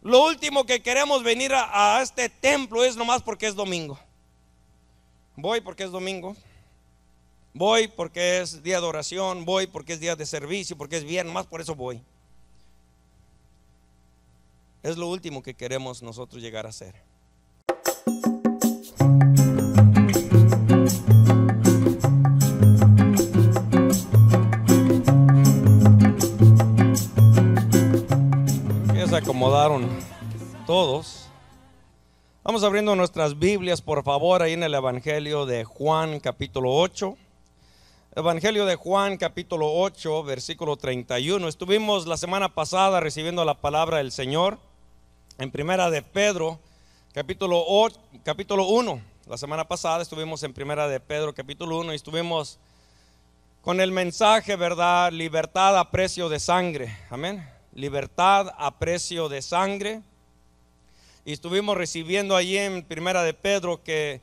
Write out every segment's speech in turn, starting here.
Lo último que queremos venir a este templo es nomás porque es domingo. Voy porque es domingo. Voy porque es día de oración. Voy porque es día de servicio, porque es viernes, nomás por eso voy. Es lo último que queremos nosotros llegar a hacer. Ya se acomodaron todos. Vamos abriendo nuestras Biblias, por favor, ahí en el Evangelio de Juan, capítulo 8. Evangelio de Juan, capítulo 8, versículo 31. Estuvimos la semana pasada recibiendo la palabra del Señor en Primera de Pedro, capítulo 1. La semana pasada estuvimos en Primera de Pedro, capítulo 1, y estuvimos con el mensaje, ¿verdad? Libertad a precio de sangre. Amén. Libertad a precio de sangre. Y estuvimos recibiendo allí en Primera de Pedro que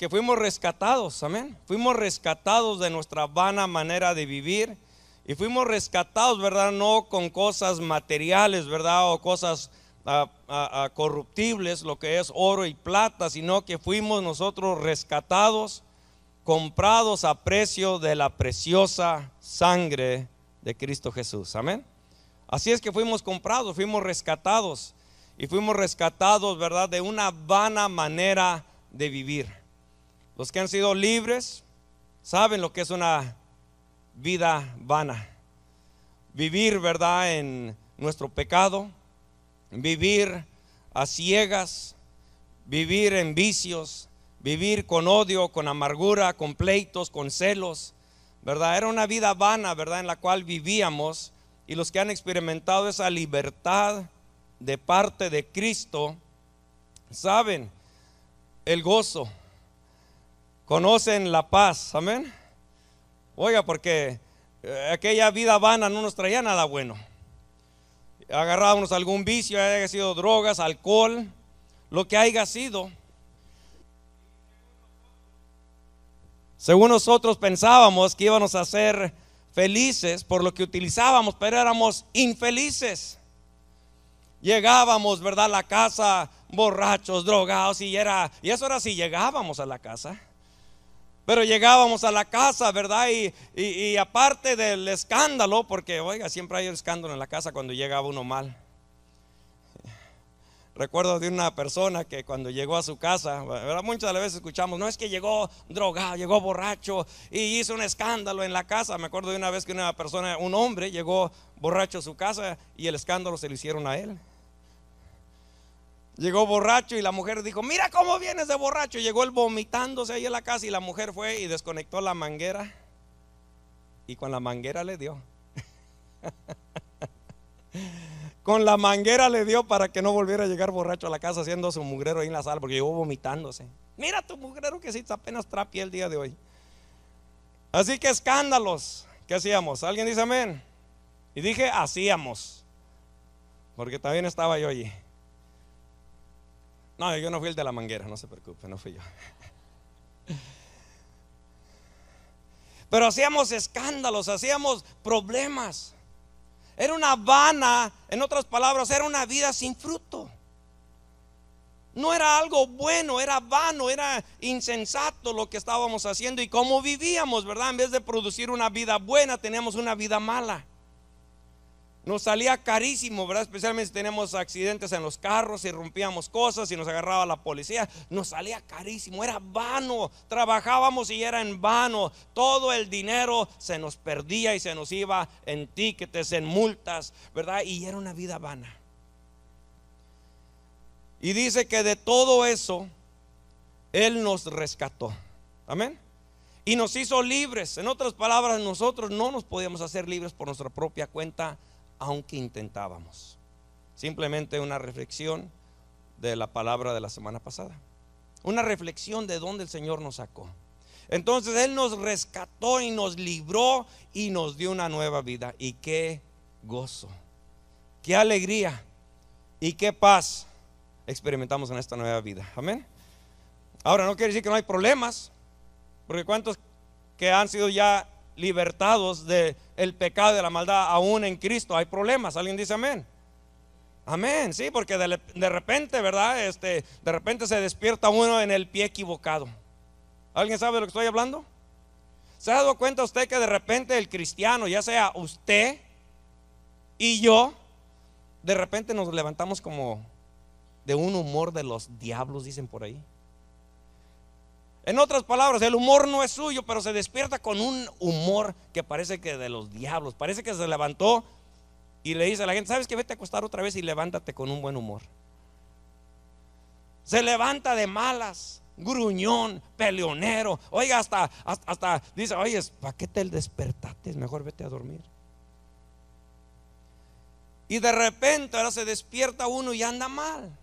fuimos rescatados. Amén. Fuimos rescatados de nuestra vana manera de vivir. Y fuimos rescatados, ¿verdad? No con cosas materiales, ¿verdad? O cosas corruptibles, lo que es oro y plata, sino que fuimos nosotros rescatados, comprados a precio de la preciosa sangre de Cristo Jesús. Amén. Así es que fuimos comprados, fuimos rescatados, y fuimos rescatados, ¿verdad?, de una vana manera de vivir. Los que han sido libres saben lo que es una vida vana. Vivir, ¿verdad?, en nuestro pecado, vivir a ciegas, vivir en vicios, vivir con odio, con amargura, con pleitos, con celos, ¿verdad? Era una vida vana, ¿verdad?, en la cual vivíamos. Y los que han experimentado esa libertad de parte de Cristo saben el gozo, conocen la paz. Amén. Oiga, porque aquella vida vana no nos traía nada bueno. Agarrábamos algún vicio, haya sido drogas, alcohol, lo que haya sido. Según nosotros pensábamos que íbamos a ser felices por lo que utilizábamos, pero éramos infelices. Llegábamos, ¿verdad?, a la casa borrachos, drogados, y eso era si llegábamos a la casa. Pero llegábamos a la casa, ¿verdad? Y aparte del escándalo, porque oiga, siempre hay escándalo en la casa cuando llegaba uno mal. Recuerdo de una persona que cuando llegó a su casa, ¿verdad?, muchas veces escuchamos, no, es que llegó drogado, llegó borracho y hizo un escándalo en la casa. Me acuerdo de una vez que una persona, un hombre, llegó borracho a su casa y el escándalo se lo hicieron a él. Llegó borracho y la mujer dijo, mira cómo vienes de borracho. Llegó él vomitándose ahí en la casa y la mujer fue y desconectó la manguera y con la manguera le dio. Con la manguera le dio para que no volviera a llegar borracho a la casa haciendo su mugrero ahí en la sala, porque llegó vomitándose. Mira tu mugrero que sí apenas trapié el día de hoy. Así que escándalos, ¿qué hacíamos? ¿Alguien dice amén? Y dije hacíamos, porque también estaba yo allí. No, yo no fui el de la manguera, no se preocupe, no fui yo. Pero hacíamos escándalos, hacíamos problemas. Era una vana, en otras palabras, era una vida sin fruto. No era algo bueno, era vano, era insensato lo que estábamos haciendo y cómo vivíamos, ¿verdad? En vez de producir una vida buena, teníamos una vida mala. Nos salía carísimo, ¿verdad? Especialmente si teníamos accidentes en los carros y rompíamos cosas y nos agarraba la policía. Nos salía carísimo, era vano. Trabajábamos y era en vano. Todo el dinero se nos perdía y se nos iba en tickets, en multas, ¿verdad? Y era una vida vana. Y dice que de todo eso Él nos rescató. Amén. Y nos hizo libres. En otras palabras, nosotros no nos podíamos hacer libres por nuestra propia cuenta, aunque intentábamos. Simplemente una reflexión de la palabra de la semana pasada, una reflexión de dónde el Señor nos sacó. Entonces Él nos rescató y nos libró y nos dio una nueva vida. Y qué gozo, qué alegría y qué paz experimentamos en esta nueva vida. Amén. Ahora no quiere decir que no hay problemas, porque cuántos que han sido ya libertados del pecado, de la maldad, aún en Cristo hay problemas. ¿Alguien dice amén? Amén, sí, porque de repente, ¿verdad? De repente se despierta uno en el pie equivocado. ¿Alguien sabe de lo que estoy hablando? ¿Se ha dado cuenta usted que de repente el cristiano, ya sea usted y yo, de repente nos levantamos como de un humor de los diablos, dicen por ahí? En otras palabras, el humor no es suyo, pero se despierta con un humor que parece que de los diablos. Parece que se levantó y le dice a la gente: ¿sabes qué? Vete a acostar otra vez y levántate con un buen humor. Se levanta de malas, gruñón, peleonero. Oiga, hasta dice: oye, ¿para qué te despertaste? Mejor vete a dormir. Y de repente ahora se despierta uno y anda mal.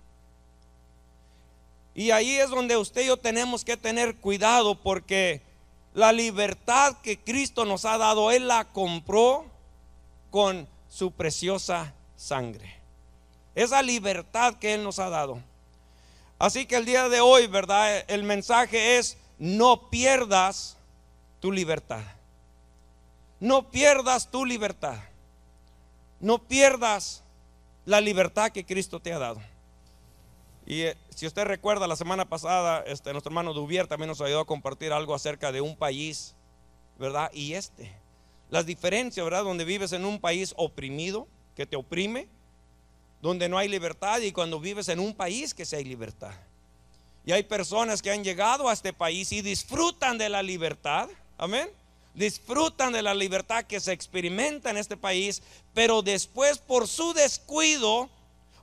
Y ahí es donde usted y yo tenemos que tener cuidado, porque la libertad que Cristo nos ha dado, Él la compró con su preciosa sangre. Esa libertad que Él nos ha dado. Así que el día de hoy, ¿verdad? El mensaje es: no pierdas tu libertad. No pierdas tu libertad. No pierdas la libertad que Cristo te ha dado. Y si usted recuerda, la semana pasada nuestro hermano Duvier también nos ayudó a compartir algo acerca de un país, ¿verdad? Y las diferencias, ¿verdad? Donde vives en un país oprimido, que te oprime, donde no hay libertad, y cuando vives en un país que sí hay libertad. Y hay personas que han llegado a este país y disfrutan de la libertad, amén. Disfrutan de la libertad que se experimenta en este país, pero después, por su descuido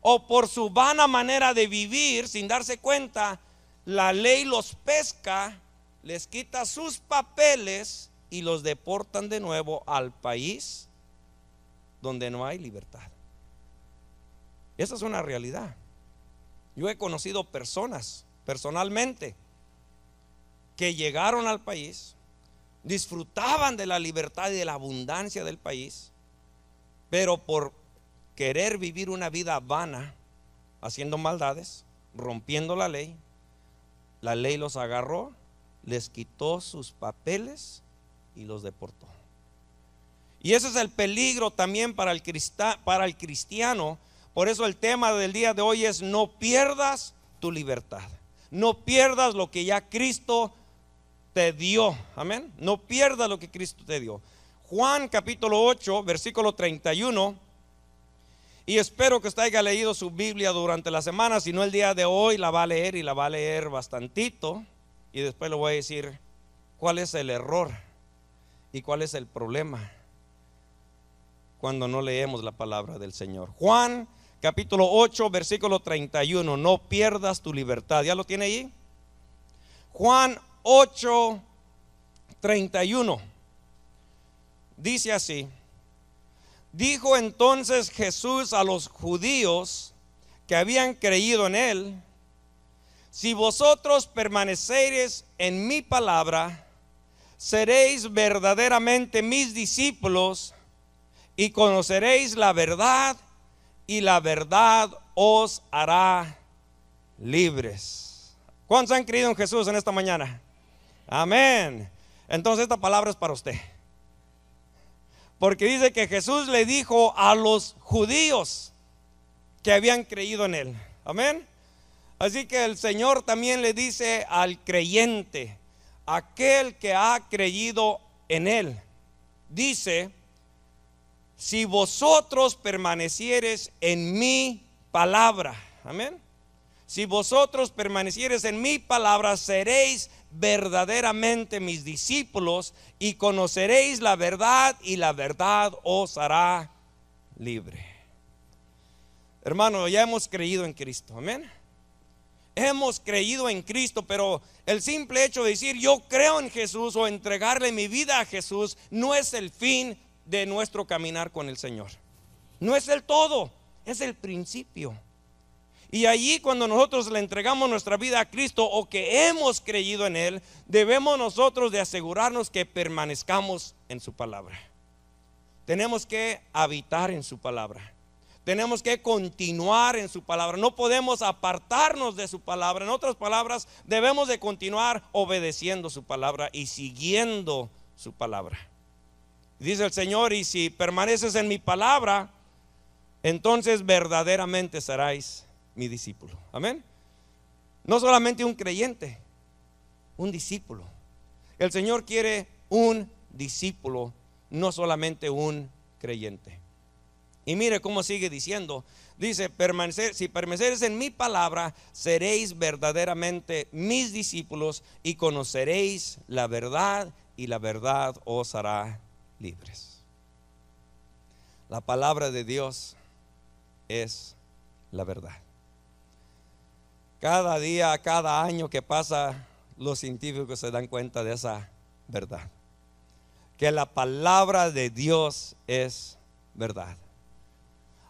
o por su vana manera de vivir, sin darse cuenta, la ley los pesca, les quita sus papeles y los deportan de nuevo al país donde no hay libertad. Esa es una realidad. Yo he conocido personas personalmente que llegaron al país, disfrutaban de la libertad y de la abundancia del país, pero por querer vivir una vida vana, haciendo maldades, rompiendo la ley los agarró, les quitó sus papeles y los deportó. Y ese es el peligro también para el cristiano. Por eso el tema del día de hoy es: no pierdas tu libertad. No pierdas lo que ya Cristo te dio. Amén. No pierdas lo que Cristo te dio. Juan capítulo 8, versículo 31. Y espero que usted haya leído su Biblia durante la semana. Si no, el día de hoy la va a leer, y la va a leer bastantito. Y después le voy a decir cuál es el error y cuál es el problema cuando no leemos la palabra del Señor. Juan capítulo 8, versículo 31. No pierdas tu libertad. ¿Ya lo tiene ahí? Juan 8, 31. Dice así: dijo entonces Jesús a los judíos que habían creído en Él: si vosotros permanecereis en mi palabra, seréis verdaderamente mis discípulos, y conoceréis la verdad, y la verdad os hará libres. ¿Cuántos han creído en Jesús en esta mañana? Amén. Entonces esta palabra es para usted, porque dice que Jesús le dijo a los judíos que habían creído en Él. Amén. Así que el Señor también le dice al creyente, aquel que ha creído en Él, dice: si vosotros permaneciereis en mi palabra, amén. Si vosotros permaneciereis en mi palabra, seréis verdaderamente mis discípulos, y conoceréis la verdad, y la verdad os hará libre. Hermano, ya hemos creído en Cristo, amén. Hemos creído en Cristo, pero el simple hecho de decir yo creo en Jesús o entregarle mi vida a Jesús no es el fin de nuestro caminar con el Señor. No es el todo, es el principio. Y allí, cuando nosotros le entregamos nuestra vida a Cristo, o que hemos creído en Él, debemos nosotros de asegurarnos que permanezcamos en su palabra. Tenemos que habitar en su palabra. Tenemos que continuar en su palabra. No podemos apartarnos de su palabra. En otras palabras, debemos de continuar obedeciendo su palabra y siguiendo su palabra. Dice el Señor: y si permaneces en mi palabra, entonces verdaderamente seréis mi discípulo. Amén. No solamente un creyente, un discípulo. El Señor quiere un discípulo, no solamente un creyente. Y mire cómo sigue diciendo. Dice, si permaneceréis en mi palabra, seréis verdaderamente mis discípulos y conoceréis la verdad, y la verdad os hará libres. La palabra de Dios es la verdad. Cada día, cada año que pasa, los científicos se dan cuenta de esa verdad, que la palabra de Dios es verdad.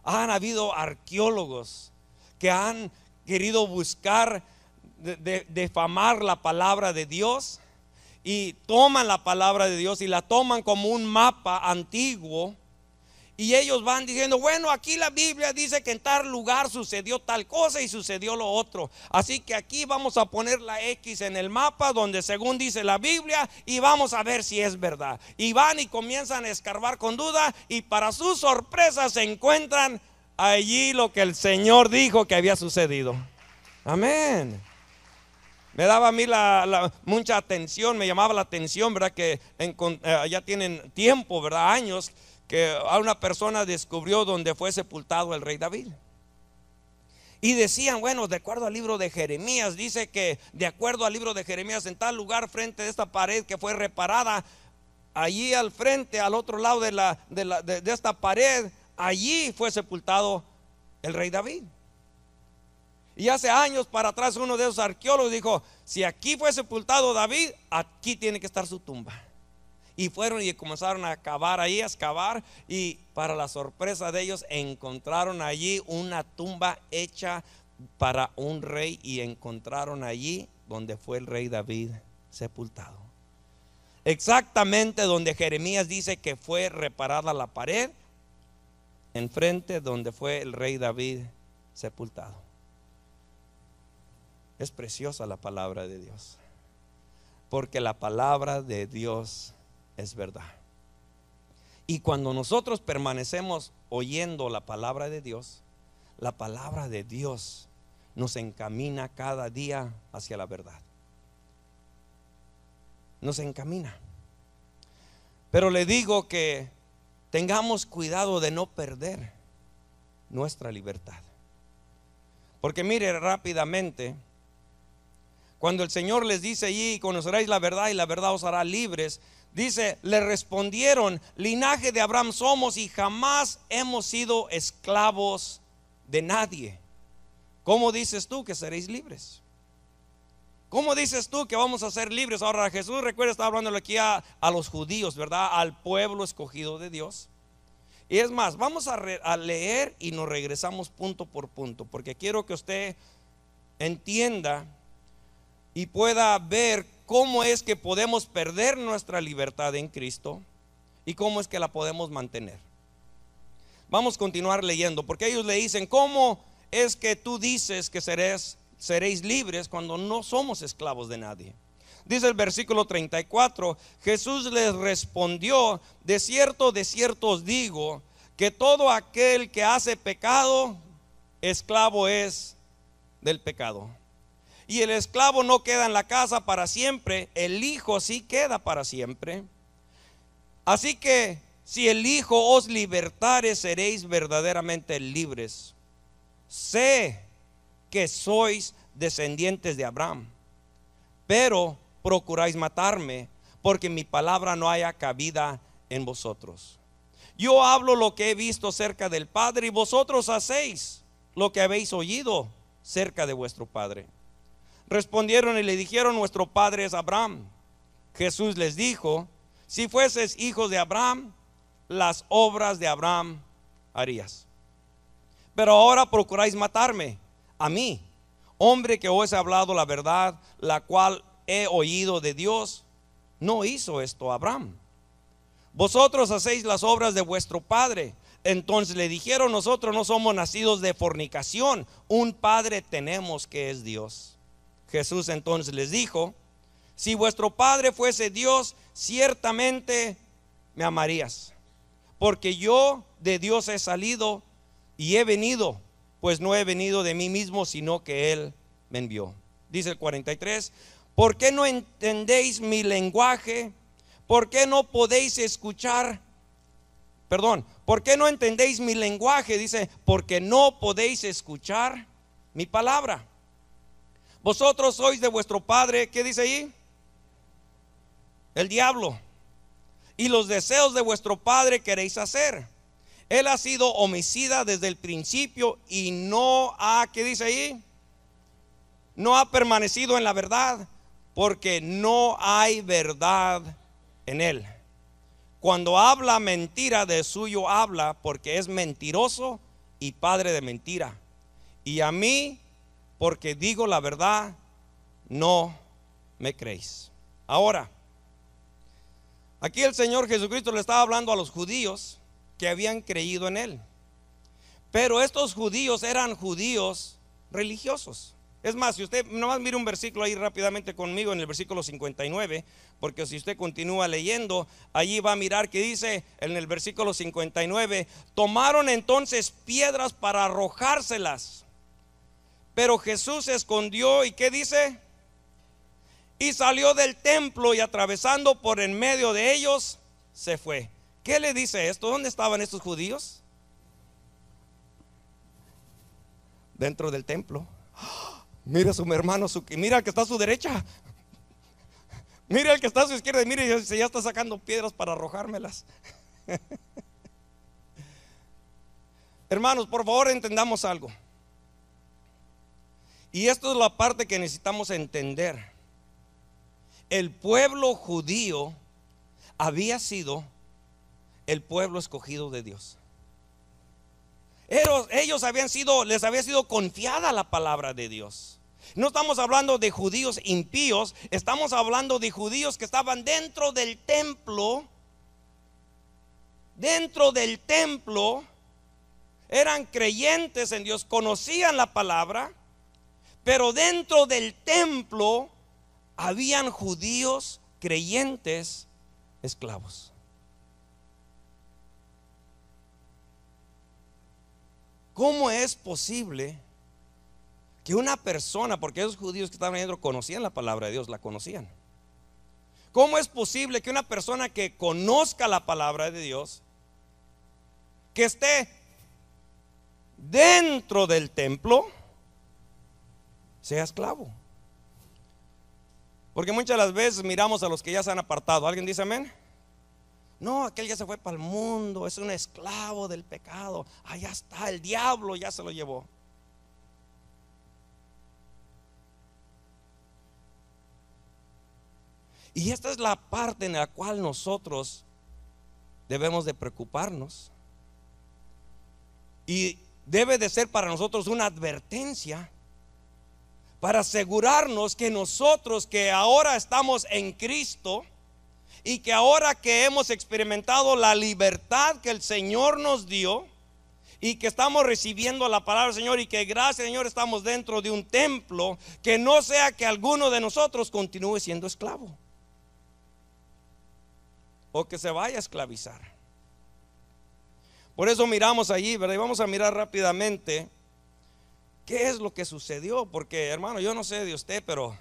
Han habido arqueólogos que han querido buscar defamar la palabra de Dios, y toman la palabra de Dios y la toman como un mapa antiguo, y ellos van diciendo, bueno, aquí la Biblia dice que en tal lugar sucedió tal cosa y sucedió lo otro, así que aquí vamos a poner la X en el mapa donde según dice la Biblia, y vamos a ver si es verdad. Y van y comienzan a escarbar con duda, y para su sorpresa se encuentran allí lo que el Señor dijo que había sucedido. Amén. Me daba a mí mucha atención, me llamaba la atención, ¿verdad? Que ya tienen tiempo, ¿verdad? Años, que a una persona descubrió donde fue sepultado el rey David. Y decían, bueno, de acuerdo al libro de Jeremías, dice que de acuerdo al libro de Jeremías, en tal lugar frente de esta pared que fue reparada, allí al frente, al otro lado de esta pared, allí fue sepultado el rey David. Y hace años para atrás uno de esos arqueólogos dijo, si aquí fue sepultado David, aquí tiene que estar su tumba. Y fueron y comenzaron a cavar ahí, a excavar, y para la sorpresa de ellos encontraron allí una tumba hecha para un rey, y encontraron allí donde fue el rey David sepultado. Exactamente donde Jeremías dice que fue reparada la pared, enfrente donde fue el rey David sepultado. Es preciosa la palabra de Dios, porque la palabra de Dios es verdad. Y cuando nosotros permanecemos oyendo la palabra de Dios, la palabra de Dios nos encamina cada día hacia la verdad. Nos encamina. Pero le digo que tengamos cuidado de no perder nuestra libertad. Porque mire rápidamente, cuando el Señor les dice allí, conoceréis la verdad y la verdad os hará libres, dice, le respondieron, linaje de Abraham somos y jamás hemos sido esclavos de nadie. ¿Cómo dices tú que seréis libres? ¿Cómo dices tú que vamos a ser libres? Ahora Jesús, recuerda, está hablando aquí a los judíos, ¿verdad? Al pueblo escogido de Dios. Y es más, vamos a leer y nos regresamos punto por punto, porque quiero que usted entienda y pueda ver cómo es que podemos perder nuestra libertad en Cristo y cómo es que la podemos mantener. Vamos a continuar leyendo, porque ellos le dicen, ¿cómo es que tú dices que seréis libres cuando no somos esclavos de nadie? Dice el versículo 34, Jesús les respondió, de cierto os digo, que todo aquel que hace pecado, esclavo es del pecado. Y el esclavo no queda en la casa para siempre, el Hijo sí queda para siempre. Así que si el Hijo os libertare, seréis verdaderamente libres. Sé que sois descendientes de Abraham, pero procuráis matarme, porque mi palabra no haya cabida en vosotros. Yo hablo lo que he visto cerca del Padre, y vosotros hacéis lo que habéis oído cerca de vuestro padre. Respondieron y le dijeron, nuestro padre es Abraham. Jesús les dijo, si fueses hijos de Abraham, las obras de Abraham harías. Pero ahora procuráis matarme, a mí, hombre que os he hablado la verdad, la cual he oído de Dios. No hizo esto Abraham. Vosotros hacéis las obras de vuestro padre. Entonces le dijeron, nosotros no somos nacidos de fornicación, un padre tenemos que es Dios. Jesús entonces les dijo, si vuestro padre fuese Dios, ciertamente me amarías, porque yo de Dios he salido y he venido, pues no he venido de mí mismo, sino que Él me envió. Dice el 43, ¿por qué no entendéis mi lenguaje? ¿Por qué no podéis escuchar? Perdón, ¿por qué no entendéis mi lenguaje? Dice, porque no podéis escuchar mi palabra. Vosotros sois de vuestro padre, ¿qué dice ahí? El diablo. Y los deseos de vuestro padre queréis hacer. Él ha sido homicida desde el principio y no ha, ¿qué dice ahí? No ha permanecido en la verdad, porque no hay verdad en él. Cuando habla mentira, de suyo habla, porque es mentiroso y padre de mentira. Y a mí, porque digo la verdad, no me creéis. Ahora, aquí el Señor Jesucristo le estaba hablando a los judíos que habían creído en Él. Pero estos judíos eran judíos religiosos. Es más, si usted nomás mire un versículo ahí rápidamente conmigo, en el versículo 59, porque si usted continúa leyendo, allí va a mirar que dice en el versículo 59, tomaron entonces piedras para arrojárselas, pero Jesús se escondió y ¿qué dice? Y salió del templo y atravesando por en medio de ellos, se fue. ¿Qué le dice esto? ¿Dónde estaban estos judíos? Dentro del templo. Mira a su hermano, mira al que está a su derecha, mira al que está a su izquierda, y mire, ya está sacando piedras para arrojármelas. Hermanos, por favor entendamos algo. Y esto es la parte que necesitamos entender. El pueblo judío había sido el pueblo escogido de Dios. Ellos les había sido confiada la palabra de Dios. No estamos hablando de judíos impíos, estamos hablando de judíos que estaban dentro del templo. Dentro del templo eran creyentes en Dios, conocían la palabra, pero dentro del templo habían judíos creyentes esclavos. ¿Cómo es posible que una persona, porque esos judíos que estaban dentro conocían la palabra de Dios, la conocían? ¿Cómo es posible que una persona que conozca la palabra de Dios, que esté dentro del templo, sea esclavo? Porque muchas de las veces miramos a los que ya se han apartado. ¿Alguien dice amén? No, aquel ya se fue para el mundo, es un esclavo del pecado. Allá está, el diablo ya se lo llevó. Y esta es la parte en la cual nosotros debemos de preocuparnos. Y debe de ser para nosotros una advertencia, para asegurarnos que nosotros que ahora estamos en Cristo, y que ahora que hemos experimentado la libertad que el Señor nos dio, y que estamos recibiendo la palabra del Señor, y que gracias Señor estamos dentro de un templo, que no sea que alguno de nosotros continúe siendo esclavo, o que se vaya a esclavizar. Por eso miramos allí, ¿verdad? Y vamos a mirar rápidamente qué es lo que sucedió. Porque hermano, yo no sé de usted, pero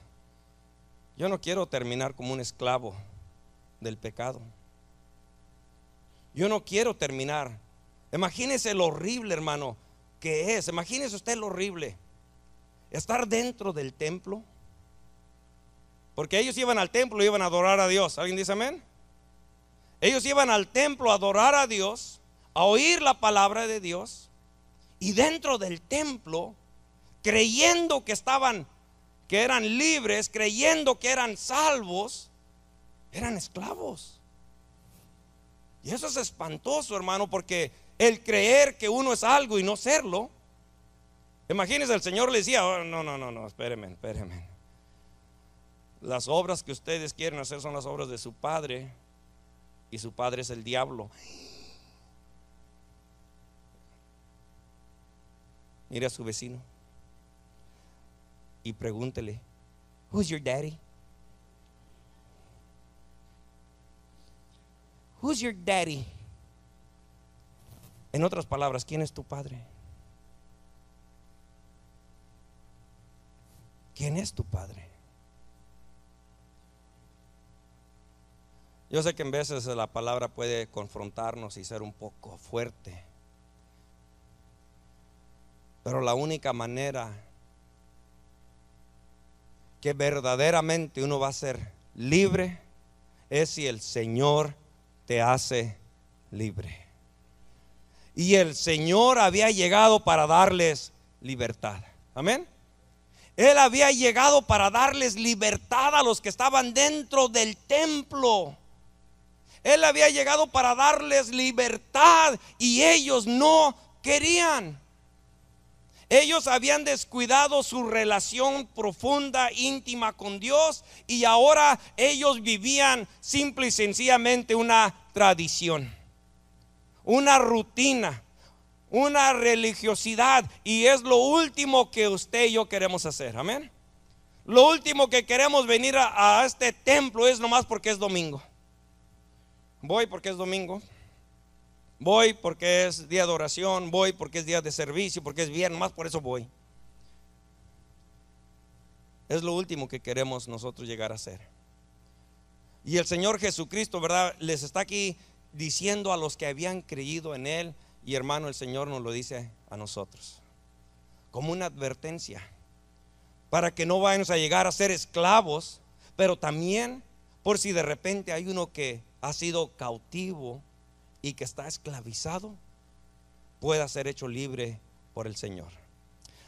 yo no quiero terminar como un esclavo del pecado. Yo no quiero terminar. Imagínese lo horrible, hermano, que es. Imagínese usted lo horrible estar dentro del templo. Porque ellos iban al templo y iban a adorar a Dios. ¿Alguien dice amén? Ellos iban al templo a adorar a Dios, a oír la palabra de Dios, y dentro del templo, creyendo que eran libres, creyendo que eran salvos, eran esclavos. Y eso es espantoso, hermano, porque el creer que uno es algo y no serlo. Imagínense, el Señor le decía: oh, no, espérenme. Las obras que ustedes quieren hacer son las obras de su padre, y su padre es el diablo. Mire a su vecino y pregúntele: who's your daddy? Who's your daddy? En otras palabras, ¿quién es tu padre? ¿quién es tu Padre? Yo sé que en veces la palabra puede confrontarnos y ser un poco fuerte, pero la única manera que verdaderamente uno va a ser libre es si el Señor te hace libre. Y el Señor había llegado para darles libertad. Amén. Él había llegado para darles libertad a los que estaban dentro del templo. Él había llegado para darles libertad y ellos no querían. Ellos habían descuidado su relación profunda, íntima con Dios, y ahora ellos vivían simple y sencillamente una tradición, una rutina, una religiosidad, y es lo último que usted y yo queremos hacer. Amén. Lo último que queremos venir a este templo es nomás porque es domingo. Voy porque es domingo. Voy porque es día de oración, voy porque es día de servicio, porque es viernes, más por eso voy. Es lo último que queremos nosotros llegar a hacer. Y el Señor Jesucristo, ¿verdad?, les está aquí diciendo a los que habían creído en Él, y hermano, el Señor nos lo dice a nosotros como una advertencia, para que no vayamos a llegar a ser esclavos, pero también por si de repente hay uno que ha sido cautivo y que está esclavizado, pueda ser hecho libre por el Señor.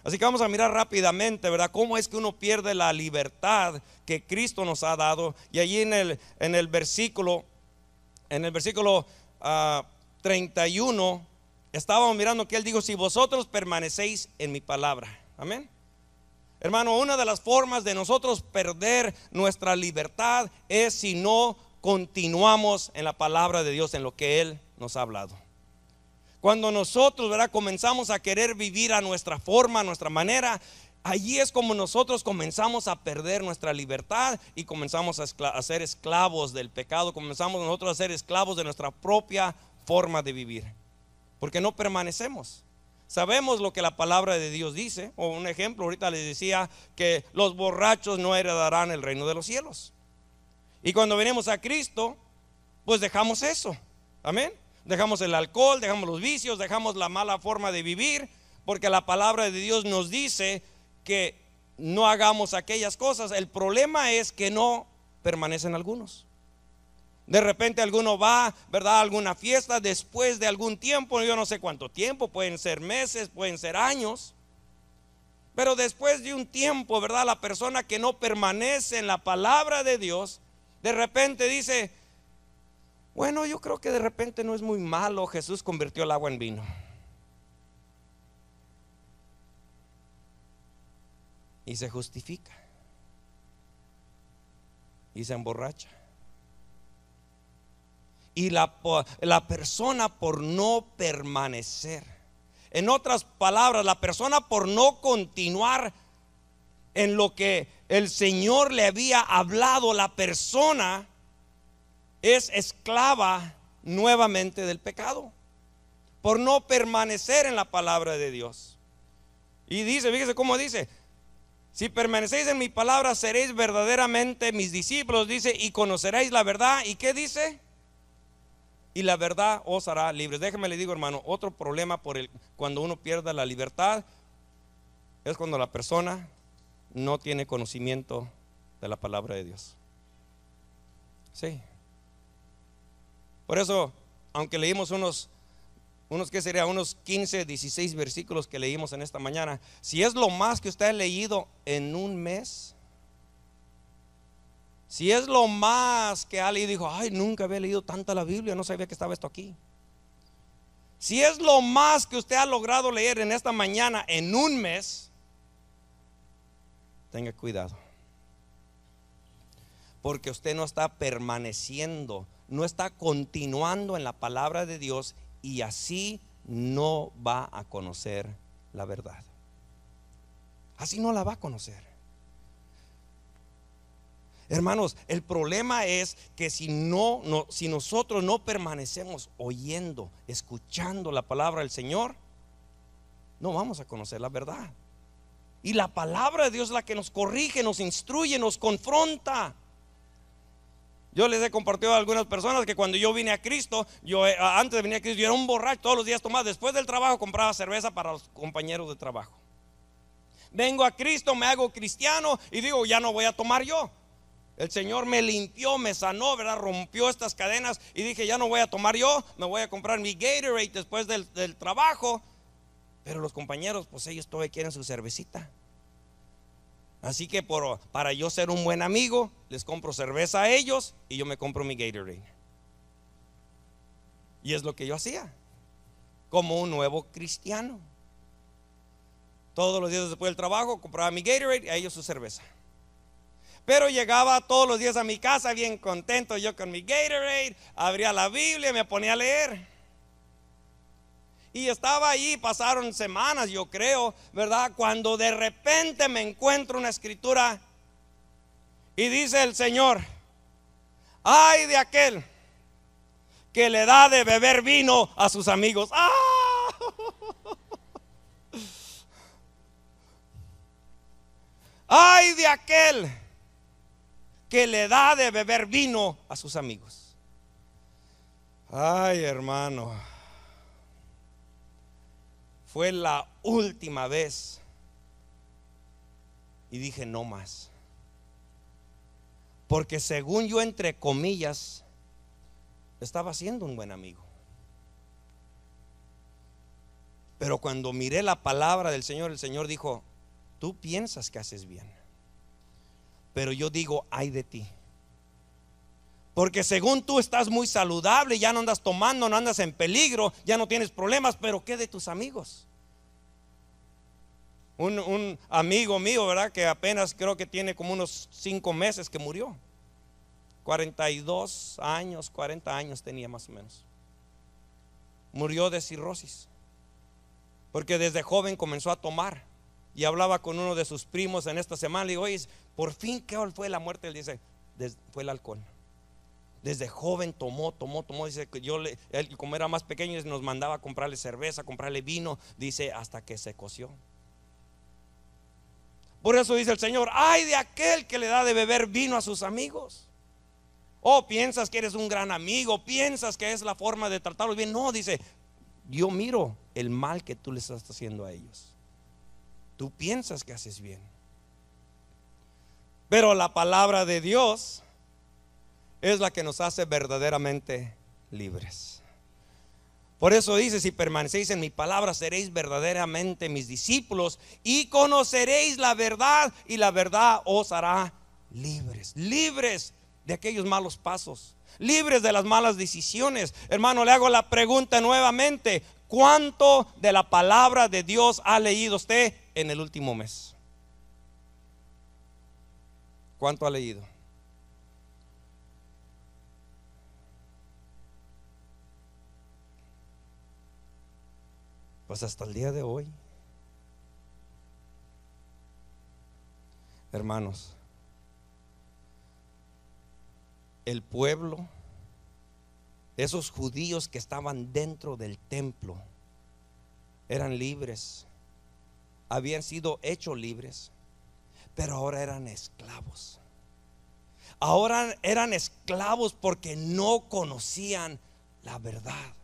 Así que vamos a mirar rápidamente, ¿verdad?, cómo es que uno pierde la libertad que Cristo nos ha dado. Y allí en el versículo 31 estábamos mirando que Él dijo: si vosotros permanecéis en mi palabra. Amén. Hermano, una de las formas de nosotros perder nuestra libertad es si no continuamos en la palabra de Dios, en lo que Él nos ha hablado. Cuando nosotros, ¿verdad?, comenzamos a querer vivir a nuestra forma, a nuestra manera, allí es como nosotros comenzamos a perder nuestra libertad y comenzamos a ser esclavos del pecado. Comenzamos nosotros a ser esclavos de nuestra propia forma de vivir, porque no permanecemos. Sabemos lo que la palabra de Dios dice. O un ejemplo, ahorita les decía que los borrachos no heredarán el reino de los cielos. Y cuando venimos a Cristo, pues dejamos eso. Amén. Dejamos el alcohol, dejamos los vicios, dejamos la mala forma de vivir, porque la palabra de Dios nos dice que no hagamos aquellas cosas. El problema es que no permanecen algunos. De repente alguno va, ¿verdad?, a alguna fiesta después de algún tiempo, yo no sé cuánto tiempo, pueden ser meses, pueden ser años, pero después de un tiempo, ¿verdad?, la persona que no permanece en la palabra de Dios, de repente dice: bueno, yo creo que de repente no es muy malo, Jesús convirtió el agua en vino. Y se justifica y se emborracha. Y la persona, por no permanecer, en otras palabras, la persona por no continuar en lo que el Señor le había hablado, la persona es esclava nuevamente del pecado, por no permanecer en la palabra de Dios. Y dice, fíjese cómo dice: si permanecéis en mi palabra, seréis verdaderamente mis discípulos, dice, y conoceréis la verdad. ¿Y qué dice? Y la verdad os hará libres. Déjeme le digo, hermano, otro problema cuando uno pierde la libertad es cuando la persona no tiene conocimiento de la palabra de Dios. Sí. Por eso, aunque leímos unos que sería unos 15, 16 versículos que leímos en esta mañana, si es lo más que usted ha leído en un mes, si es lo más que ha leído, dijo: ay, nunca había leído tanta la Biblia, no sabía que estaba esto aquí. Si es lo más que usted ha logrado leer en esta mañana en un mes, tenga cuidado, porque usted no está permaneciendo, no está continuando en la palabra de Dios, y así no va a conocer la verdad. Así no la va a conocer. Hermanos, el problema es que si nosotros no permanecemos oyendo, escuchando la palabra del Señor, no vamos a conocer la verdad. Y la palabra de Dios es la que nos corrige, nos instruye, nos confronta. Yo les he compartido a algunas personas que cuando yo vine a Cristo, antes de venir a Cristo, yo era un borracho, todos los días tomaba. Después del trabajo compraba cerveza para los compañeros de trabajo. Vengo a Cristo, me hago cristiano y digo, ya no voy a tomar yo. El Señor me limpió, me sanó, ¿verdad? Rompió estas cadenas y dije, ya no voy a tomar yo, me voy a comprar mi Gatorade después del trabajo. Pero los compañeros, pues ellos todavía quieren su cervecita. Así que para yo ser un buen amigo, les compro cerveza a ellos y yo me compro mi Gatorade. Y es lo que yo hacía, como un nuevo cristiano. Todos los días después del trabajo compraba mi Gatorade y a ellos su cerveza. Pero llegaba todos los días a mi casa bien contento yo con mi Gatorade, abría la Biblia y me ponía a leer. Y estaba ahí, pasaron semanas yo creo, ¿verdad? Cuando de repente me encuentro una escritura y dice el Señor: ay de aquel que le da de beber vino a sus amigos. ¡Ah! Ay de aquel que le da de beber vino a sus amigos. Ay, hermano, fue la última vez. Y dije, no más. Porque según yo, entre comillas, estaba siendo un buen amigo. Pero cuando miré la palabra del Señor, el Señor dijo: tú piensas que haces bien, pero yo digo, ay de ti. Porque según tú estás muy saludable, ya no andas tomando, no andas en peligro, ya no tienes problemas, pero ¿qué de tus amigos? Un amigo mío, ¿verdad? Que apenas creo que tiene como unos 5 meses que murió. 42 años, 40 años tenía más o menos. Murió de cirrosis. Porque desde joven comenzó a tomar. Y hablaba con uno de sus primos en esta semana. Le digo, oye, por fin, ¿qué fue la muerte? Él dice, fue el alcohol. Desde joven tomó. Dice que él, como era más pequeño, nos mandaba a comprarle cerveza, comprarle vino. Dice, hasta que se coció. Por eso dice el Señor: ay de aquel que le da de beber vino a sus amigos. Oh, piensas que eres un gran amigo, piensas que es la forma de tratarlos bien. No, dice, yo miro el mal que tú les estás haciendo a ellos. Tú piensas que haces bien, pero la palabra de Dios es la que nos hace verdaderamente libres. Por eso dice: si permanecéis en mi palabra, seréis verdaderamente mis discípulos y conoceréis la verdad, y la verdad os hará libres. Libres de aquellos malos pasos, libres de las malas decisiones. Hermano, le hago la pregunta nuevamente: ¿cuánto de la palabra de Dios ha leído usted en el último mes? ¿Cuánto ha leído? Pues hasta el día de hoy. Hermanos, el pueblo, esos judíos que estaban dentro del templo, eran libres, habían sido hechos libres, pero ahora eran esclavos. Ahora eran esclavos porque no conocían la verdad.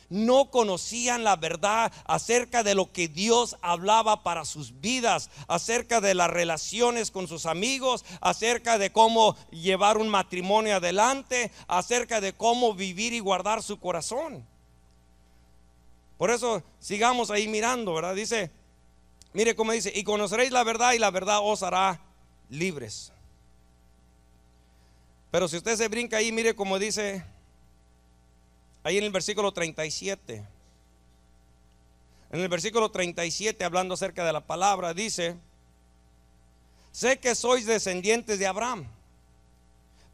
No conocían la verdad acerca de lo que Dios hablaba para sus vidas, acerca de las relaciones con sus amigos, acerca de cómo llevar un matrimonio adelante, acerca de cómo vivir y guardar su corazón. Por eso sigamos ahí mirando, ¿verdad? Dice, mire cómo dice: y conoceréis la verdad y la verdad os hará libres. Pero si usted se brinca ahí, mire cómo dice ahí en el versículo 37. En el versículo 37, hablando acerca de la palabra, dice: sé que sois descendientes de Abraham,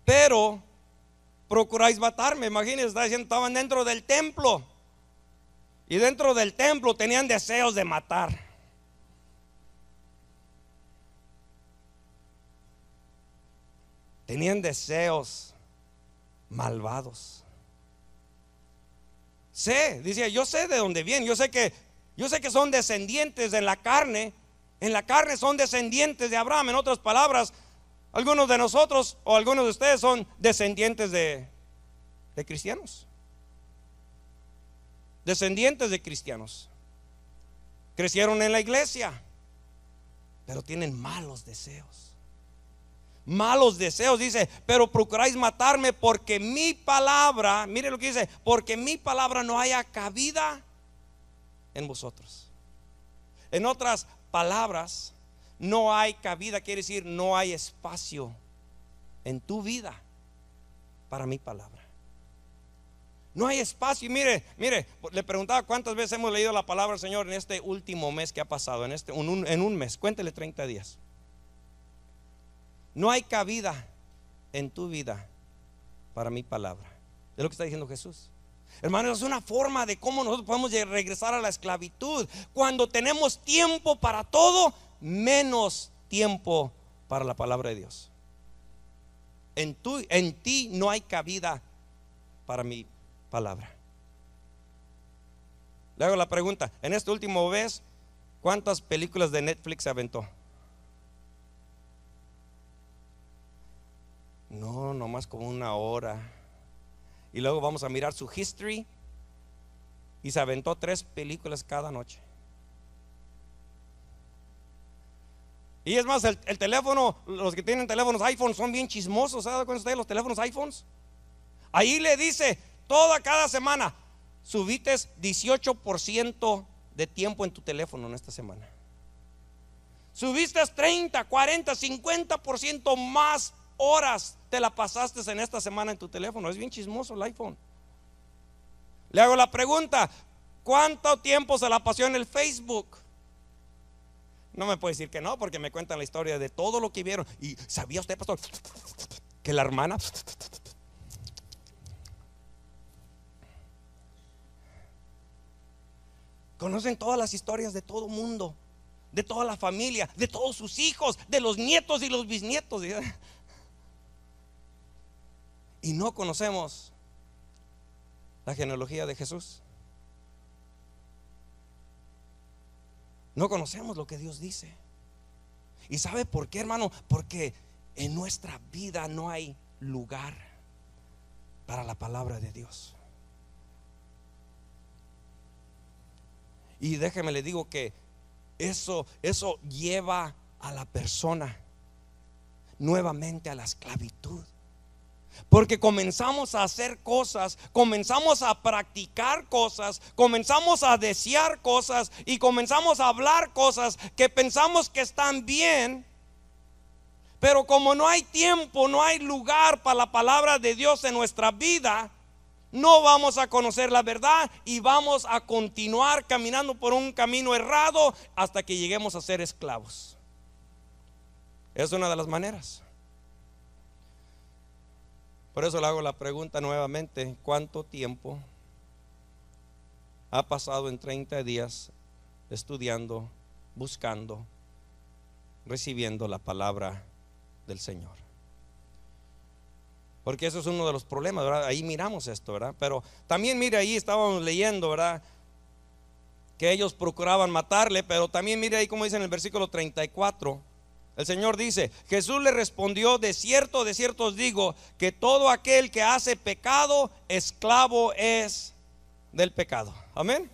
pero procuráis matarme. Imagínense, está diciendo, estaban dentro del templo, y dentro del templo tenían deseos de matar. Tenían deseos malvados. Sé, decía, yo sé de dónde vienen, yo sé que son descendientes en la carne, En la carne son descendientes de Abraham. En otras palabras, algunos de nosotros o algunos de ustedes son descendientes de cristianos. Descendientes de cristianos. Crecieron en la iglesia, pero tienen malos deseos. Malos deseos, dice, pero procuráis matarme porque mi palabra, mire lo que dice, porque mi palabra no haya cabida en vosotros. En otras palabras, no hay cabida, quiere decir no hay espacio en tu vida para mi palabra. No hay espacio. Y mire, le preguntaba cuántas veces hemos leído la palabra del Señor en este último mes que ha pasado, en un mes, cuéntele 30 días. No hay cabida en tu vida para mi palabra. Es lo que está diciendo Jesús. Hermanos, es una forma de cómo nosotros podemos regresar a la esclavitud. Cuando tenemos tiempo para todo, menos tiempo para la palabra de Dios. En ti no hay cabida para mi palabra. Le hago la pregunta, en este último mes, ¿cuántas películas de Netflix se aventó? No, nomás como una hora. Y luego vamos a mirar su history, y se aventó 3 películas cada noche. Y es más, el teléfono, los que tienen teléfonos iPhone son bien chismosos. ¿Sabe cuándo ustedes los teléfonos iPhones? Ahí le dice cada semana, subiste 18% de tiempo en tu teléfono en esta semana. Subiste 30, 40, 50% más horas te la pasaste en esta semana en tu teléfono. Es bien chismoso el iPhone. Le hago la pregunta, ¿cuánto tiempo se la pasó en el Facebook? No me puede decir que no, porque me cuentan la historia de todo lo que vieron. ¿Y sabía usted, pastor, que la hermana conocen todas las historias de todo mundo, de toda la familia, de todos sus hijos, de los nietos y los bisnietos? Y no conocemos la genealogía de Jesús. No conocemos lo que Dios dice. ¿Y sabe por qué, hermano? Porque en nuestra vida no hay lugar para la palabra de Dios. Y déjeme le digo que eso lleva a la persona nuevamente a la esclavitud. Porque comenzamos a hacer cosas, comenzamos a practicar cosas, comenzamos a desear cosas y comenzamos a hablar cosas que pensamos que están bien. Pero como no hay tiempo, no hay lugar para la palabra de Dios en nuestra vida, no vamos a conocer la verdad y vamos a continuar caminando por un camino errado hasta que lleguemos a ser esclavos. Es una de las maneras. Por eso le hago la pregunta nuevamente, ¿cuánto tiempo ha pasado en 30 días estudiando, buscando, recibiendo la palabra del Señor? Porque eso es uno de los problemas, ¿verdad? Ahí miramos esto, ¿verdad? Pero también mire, ahí estábamos leyendo, ¿verdad? Que ellos procuraban matarle, pero también mire ahí como dice en el versículo 34. El Señor dice, Jesús le respondió, de cierto os digo, que todo aquel que hace pecado, esclavo es del pecado. Amén.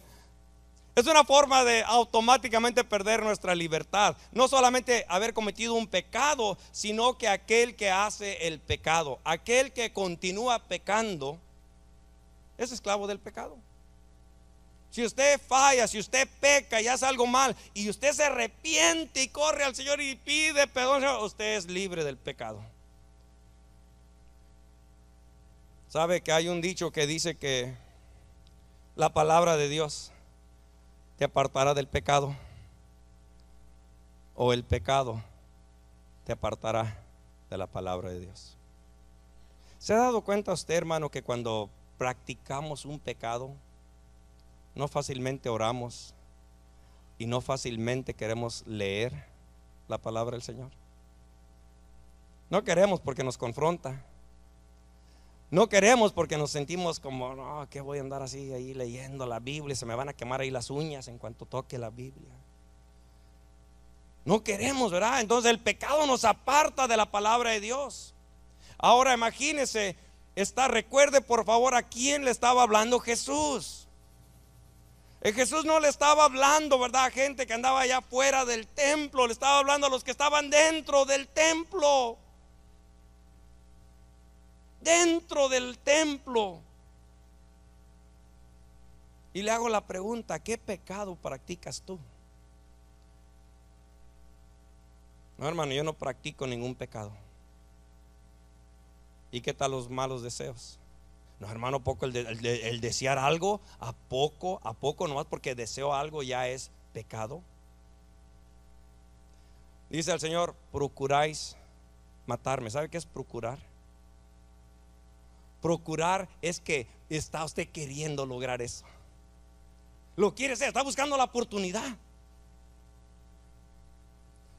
Es una forma de automáticamente perder nuestra libertad. No solamente haber cometido un pecado, sino que aquel que hace el pecado, aquel que continúa pecando, es esclavo del pecado. Si usted falla, si usted peca y hace algo mal y usted se arrepiente y corre al Señor y pide perdón, usted es libre del pecado. ¿Sabe que hay un dicho que dice que la palabra de Dios te apartará del pecado, o el pecado te apartará de la palabra de Dios? ¿Se ha dado cuenta usted, hermano, que cuando practicamos un pecado, no fácilmente oramos y no fácilmente queremos leer la palabra del Señor? No queremos porque nos confronta. No queremos porque nos sentimos como, no, que voy a andar así ahí leyendo la Biblia, se me van a quemar ahí las uñas en cuanto toque la Biblia. No queremos, ¿verdad? Entonces el pecado nos aparta de la palabra de Dios. Ahora imagínese, recuerde por favor a quién le estaba hablando Jesús. Jesús no le estaba hablando, ¿verdad?, a gente que andaba allá fuera del templo. Le estaba hablando a los que estaban dentro del templo. Dentro del templo. Y le hago la pregunta: ¿qué pecado practicas tú? No, hermano, yo no practico ningún pecado. ¿Y qué tal los malos deseos? No, hermano, poco el desear algo, a poco nomás porque deseo algo ya es pecado. Dice el Señor: procuráis matarme. ¿Sabe qué es procurar? Procurar es que está usted queriendo lograr eso. Lo quiere hacer, está buscando la oportunidad.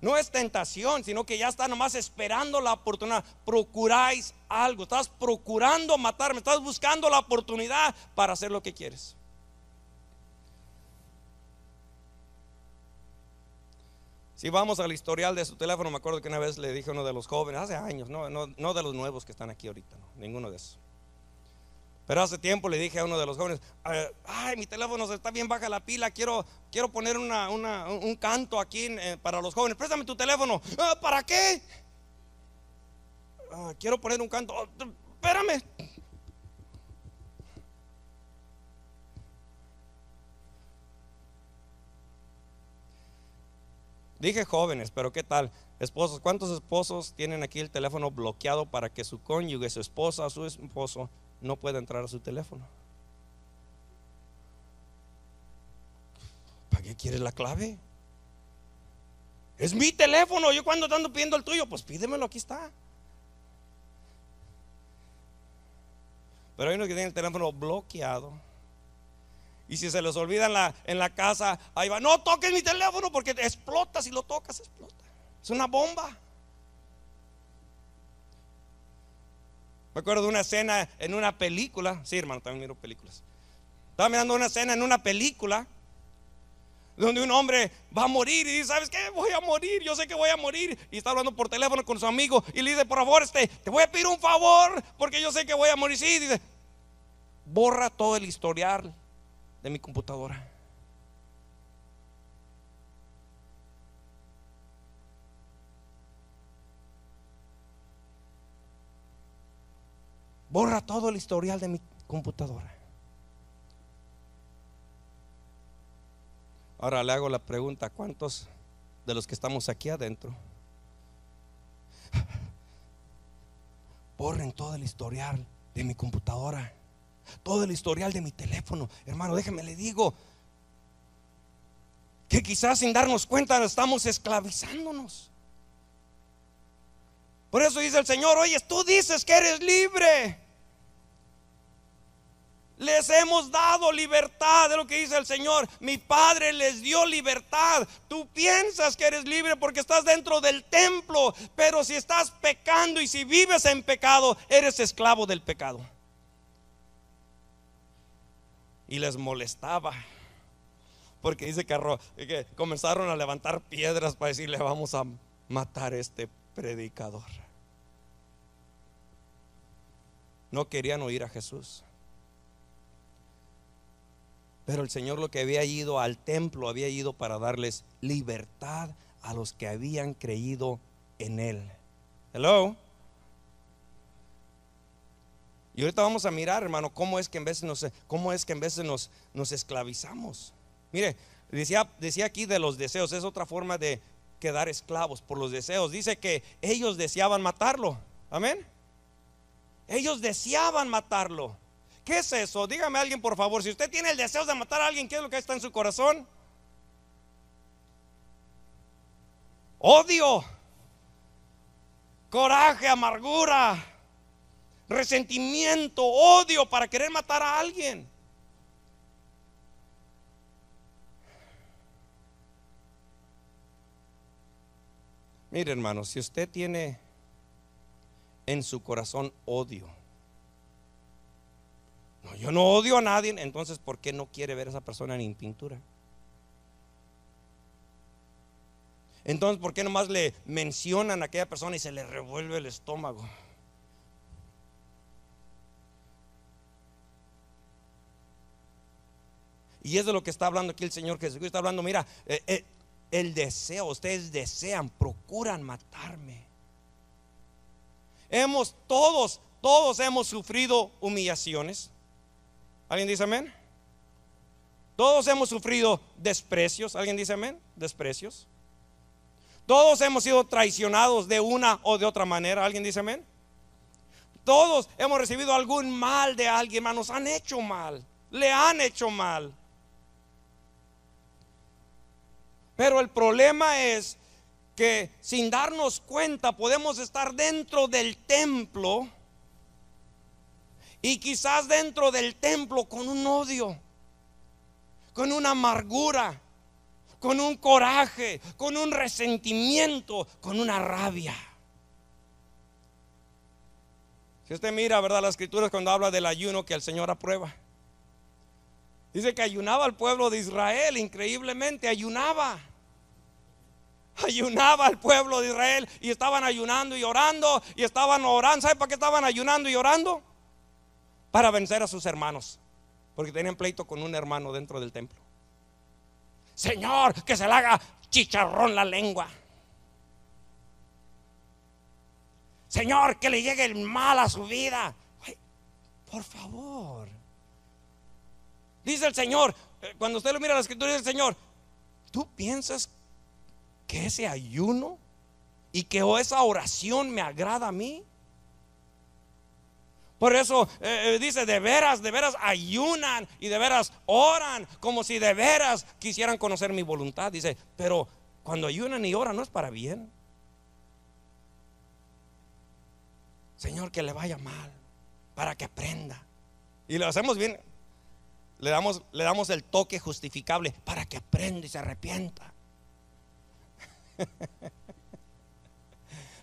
No es tentación, sino que ya está nomás esperando la oportunidad. Procuráis algo, estás procurando matarme, estás buscando la oportunidad para hacer lo que quieres. Si vamos al historial de su teléfono, me acuerdo que una vez le dije a uno de los jóvenes, hace años, no de los nuevos que están aquí ahorita, no, ninguno de esos. Pero hace tiempo le dije a uno de los jóvenes: ay, mi teléfono se está bien baja la pila, quiero poner un canto aquí para los jóvenes. Préstame tu teléfono. ¿Para qué? Quiero poner un canto. Espérame. Dije jóvenes, pero ¿qué tal? Esposos, ¿cuántos esposos tienen aquí el teléfono bloqueado para que su cónyuge, su esposa, su esposo no pueda entrar a su teléfono? ¿Para qué quieres la clave? Es mi teléfono. Yo cuando ando pidiendo el tuyo, pues pídemelo, aquí está. Pero hay unos que tienen el teléfono bloqueado. Y si se les olvida en la casa, ahí va: no toques mi teléfono porque explota. Si lo tocas, explota. Es una bomba. Me acuerdo de una escena en una película. Sí, hermano, también miro películas. Estaba mirando una escena en una película donde un hombre va a morir y dice: ¿sabes qué? Voy a morir, yo sé que voy a morir. Y está hablando por teléfono con su amigo y le dice: por favor, te voy a pedir un favor porque yo sé que voy a morir. Sí, dice: borra todo el historial de mi computadora. Borra todo el historial de mi computadora. Ahora le hago la pregunta: ¿cuántos de los que estamos aquí adentro borren todo el historial de mi computadora, todo el historial de mi teléfono? Hermano, déjeme le digo que quizás sin darnos cuenta estamos esclavizándonos. Por eso dice el Señor: oye, tú dices que eres libre. Les hemos dado libertad, de lo que dice el Señor. Mi Padre les dio libertad. Tú piensas que eres libre porque estás dentro del templo, pero si estás pecando y si vives en pecado, eres esclavo del pecado. Y les molestaba porque dice que comenzaron a levantar piedras para decirle: vamos a matar a este predicador. No querían oír a Jesús. Pero el Señor, lo que había ido al templo, había ido para darles libertad a los que habían creído en Él. Hello. Y ahorita vamos a mirar, hermano, cómo es que en veces nos esclavizamos. Mire, decía aquí de los deseos. Es otra forma de quedar esclavos por los deseos. Dice que ellos deseaban matarlo. Amén. Ellos deseaban matarlo. ¿Qué es eso? Dígame alguien, por favor. Si usted tiene el deseo de matar a alguien, ¿qué es lo que está en su corazón? Odio, coraje, amargura, resentimiento, odio para querer matar a alguien. Mire, hermano, si usted tiene en su corazón odio, no, yo no odio a nadie, entonces ¿por qué no quiere ver a esa persona ni en pintura? Entonces, ¿por qué nomás le mencionan a aquella persona y se le revuelve el estómago? Y es de lo que está hablando aquí el Señor Jesucristo. Está hablando, mira, el deseo, ustedes desean, procuran matarme. Todos hemos sufrido humillaciones. ¿Alguien dice amén? Todos hemos sufrido desprecios. ¿Alguien dice amén? Desprecios. Todos hemos sido traicionados de una o de otra manera. ¿Alguien dice amén? Todos hemos recibido algún mal de alguien, nos han hecho mal, le han hecho mal. Pero el problema es que sin darnos cuenta podemos estar dentro del templo y quizás dentro del templo con un odio, con una amargura, con un coraje, con un resentimiento, con una rabia. Si usted mira, ¿verdad?, las escrituras cuando habla del ayuno que el Señor aprueba, dice que ayunaba al pueblo de Israel, increíblemente ayunaba al pueblo de Israel, y estaban ayunando y orando, y estaban orando. ¿Sabe para qué estaban ayunando y orando? Para vencer a sus hermanos, porque tenían pleito con un hermano dentro del templo. Señor, que se le haga chicharrón la lengua. Señor, que le llegue el mal a su vida. Ay, por favor. Dice el Señor, cuando usted lo mira en la escritura, dice el Señor: ¿tú piensas que ese ayuno y que esa oración me agrada a mí? Por eso dice, de veras ayunan y de veras oran, como si de veras quisieran conocer mi voluntad. Dice, pero cuando ayunan y oran no es para bien. Señor, que le vaya mal, para que aprenda. Y lo hacemos bien, le damos el toque justificable para que aprenda y se arrepienta.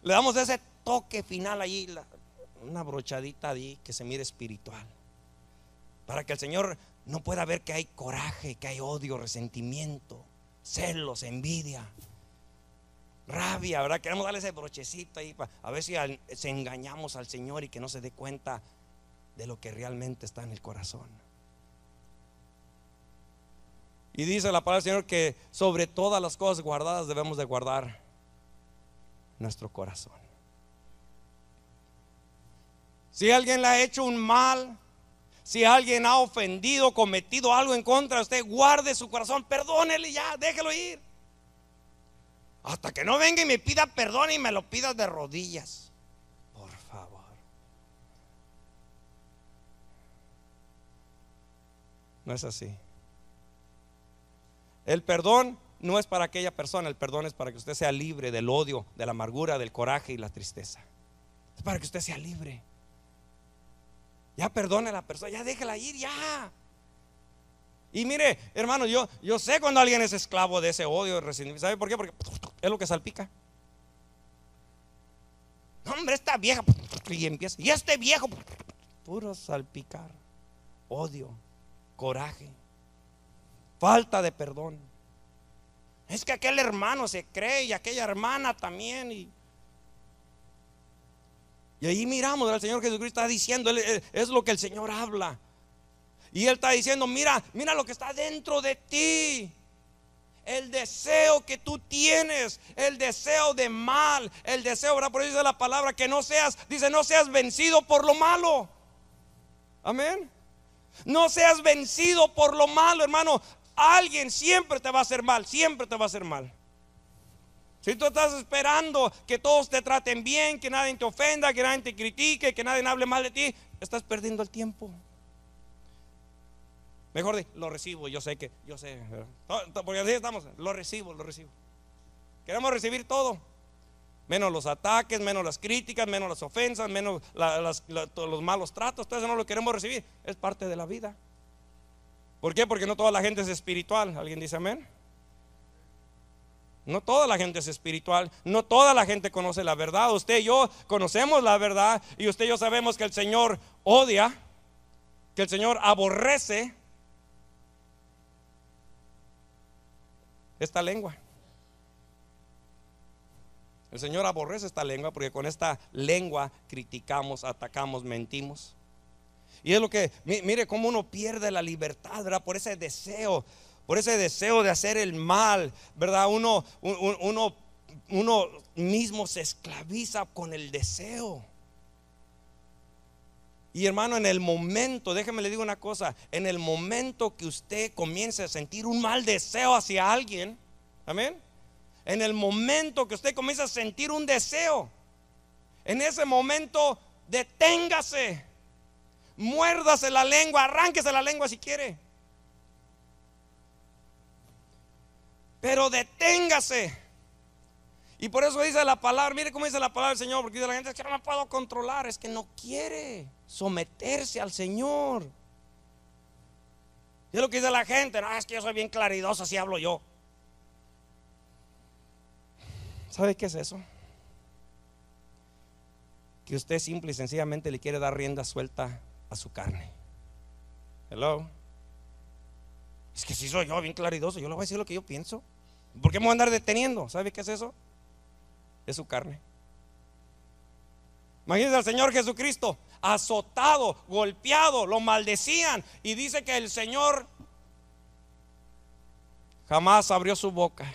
Le damos ese toque final allí, una brochadita allí que se mire espiritual, para que el Señor no pueda ver que hay coraje, que hay odio, resentimiento, celos, envidia, rabia, ¿verdad? Queremos darle ese brochecito ahí a ver si se engañamos al Señor y que no se dé cuenta de lo que realmente está en el corazón. Y dice la palabra del Señor que sobre todas las cosas guardadas debemos de guardar nuestro corazón. Si alguien le ha hecho un mal, si alguien ha ofendido, cometido algo en contra de usted, guarde su corazón, perdónele ya, déjelo ir. Hasta que no venga y me pida perdón y me lo pida de rodillas, por favor. No es así. El perdón no es para aquella persona, el perdón es para que usted sea libre del odio, de la amargura, del coraje y la tristeza. Es para que usted sea libre. Ya perdone a la persona, ya déjela ir, ya. Y mire, hermano, yo sé cuando alguien es esclavo de ese odio, ¿sabe por qué? Porque es lo que salpica. No, hombre, esta vieja, y empieza, y este viejo, puro salpicar, odio, coraje, falta de perdón. Es que aquel hermano se cree y aquella hermana también. Y ahí miramos al Señor Jesucristo está diciendo, es lo que el Señor habla. Y Él está diciendo, mira lo que está dentro de ti. El deseo que tú tienes, el deseo de mal, el deseo, ¿verdad? Por eso dice la palabra que no seas vencido por lo malo. Amén. No seas vencido por lo malo, hermano. Alguien siempre te va a hacer mal, siempre te va a hacer mal. Si tú estás esperando que todos te traten bien, que nadie te ofenda, que nadie te critique, que nadie hable mal de ti, estás perdiendo el tiempo. Mejor lo recibo, yo sé, porque así estamos, lo recibo. Queremos recibir todo, menos los ataques, menos las críticas, menos las ofensas, menos los malos tratos. Todo eso no lo queremos recibir, es parte de la vida. ¿Por qué? Porque no toda la gente es espiritual. ¿Alguien dice amén? No toda la gente es espiritual, no toda la gente conoce la verdad. Usted y yo conocemos la verdad, y usted y yo sabemos que el Señor odia, que el Señor aborrece esta lengua. El Señor aborrece esta lengua porque con esta lengua criticamos, atacamos, mentimos. Y es lo que, mire cómo uno pierde la libertad, ¿verdad? Por ese deseo de hacer el mal, ¿verdad? Uno mismo se esclaviza con el deseo. Y hermano, en el momento, déjeme le digo una cosa, en el momento que usted comience a sentir un mal deseo hacia alguien, amén, en el momento que usted comience a sentir un deseo, en ese momento deténgase, muérdase la lengua, arránquese la lengua si quiere, pero deténgase. Y por eso dice la palabra, mire cómo dice la palabra del Señor, porque dice la gente: es que no me puedo controlar, es que no quiere someterse al Señor. Y es lo que dice la gente: no, es que yo soy bien claridoso, así hablo yo. ¿Sabe qué es eso? Que usted simple y sencillamente le quiere dar rienda suelta a su carne. Hello. Es que si soy yo bien claridoso, yo le voy a decir lo que yo pienso. ¿Por qué me voy a andar deteniendo? ¿Sabe qué es eso? Es su carne. Imagínense al Señor Jesucristo azotado, golpeado, lo maldecían, y dice que el Señor jamás abrió su boca,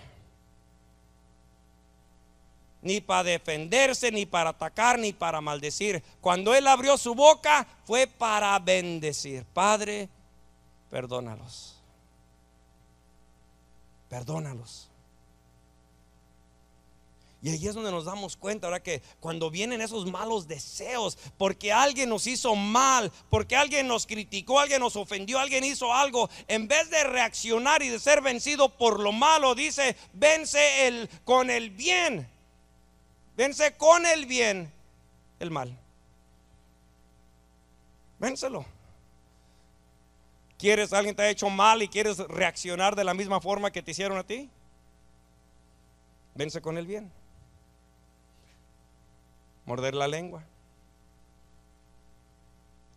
ni para defenderse, ni para atacar, ni para maldecir. Cuando Él abrió su boca fue para bendecir. Padre, perdónalos, perdónalos. Y ahí es donde nos damos cuenta ahora que cuando vienen esos malos deseos, porque alguien nos hizo mal, porque alguien nos criticó, alguien nos ofendió, alguien hizo algo, en vez de reaccionar y de ser vencido por lo malo, dice: vence con el bien, vence con el bien el mal. Vénselo. ¿Quieres, alguien te ha hecho mal y quieres reaccionar de la misma forma que te hicieron a ti? Vence con el bien. Morder la lengua,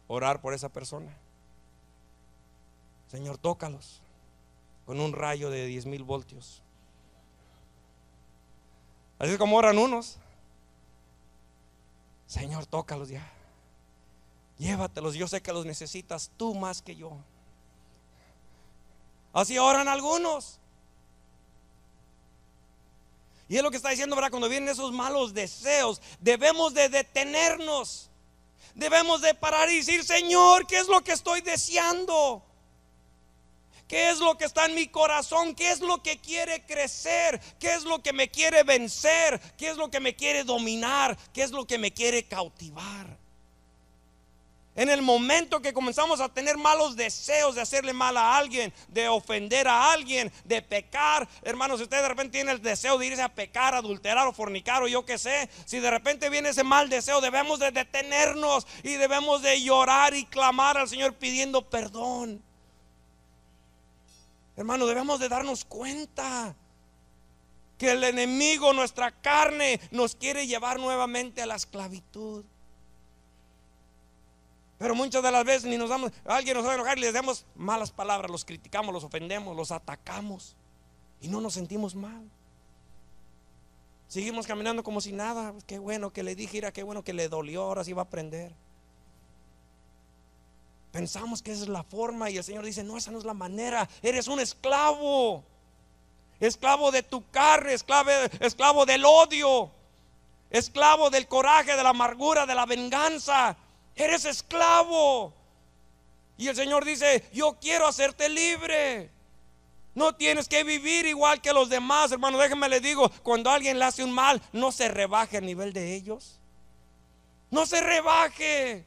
orar por esa persona. Señor, tócalos con un rayo de 10,000 voltios. Así es como oran unos. Señor, tócalos ya, llévatelos, yo sé que los necesitas tú más que yo. Así oran algunos. Y es lo que está diciendo, ¿verdad? Cuando vienen esos malos deseos, debemos de detenernos, debemos de parar y decir: Señor, ¿qué es lo que estoy deseando? ¿Qué es lo que está en mi corazón? ¿Qué es lo que quiere crecer? ¿Qué es lo que me quiere vencer? ¿Qué es lo que me quiere dominar? ¿Qué es lo que me quiere cautivar? En el momento que comenzamos a tener malos deseos de hacerle mal a alguien, de ofender a alguien, de pecar, hermanos, si usted de repente tiene el deseo de irse a pecar, adulterar o fornicar o yo qué sé, si de repente viene ese mal deseo, debemos de detenernos y debemos de llorar y clamar al Señor pidiendo perdón. Hermanos, debemos de darnos cuenta que el enemigo, nuestra carne, nos quiere llevar nuevamente a la esclavitud. Pero muchas de las veces ni nos damos, alguien nos va a enojar y les damos malas palabras, los criticamos, los ofendemos, los atacamos y no nos sentimos mal. Seguimos caminando como si nada. Qué bueno que le dije, qué bueno que le dolió, ahora sí va a aprender. Pensamos que esa es la forma y el Señor dice: no, esa no es la manera. Eres un esclavo, esclavo de tu carne, esclavo del odio, esclavo del coraje, de la amargura, de la venganza. Eres esclavo. Y el Señor dice: yo quiero hacerte libre. No tienes que vivir igual que los demás, hermano. Déjenme le digo, cuando alguien le hace un mal, no se rebaje al nivel de ellos. No se rebaje.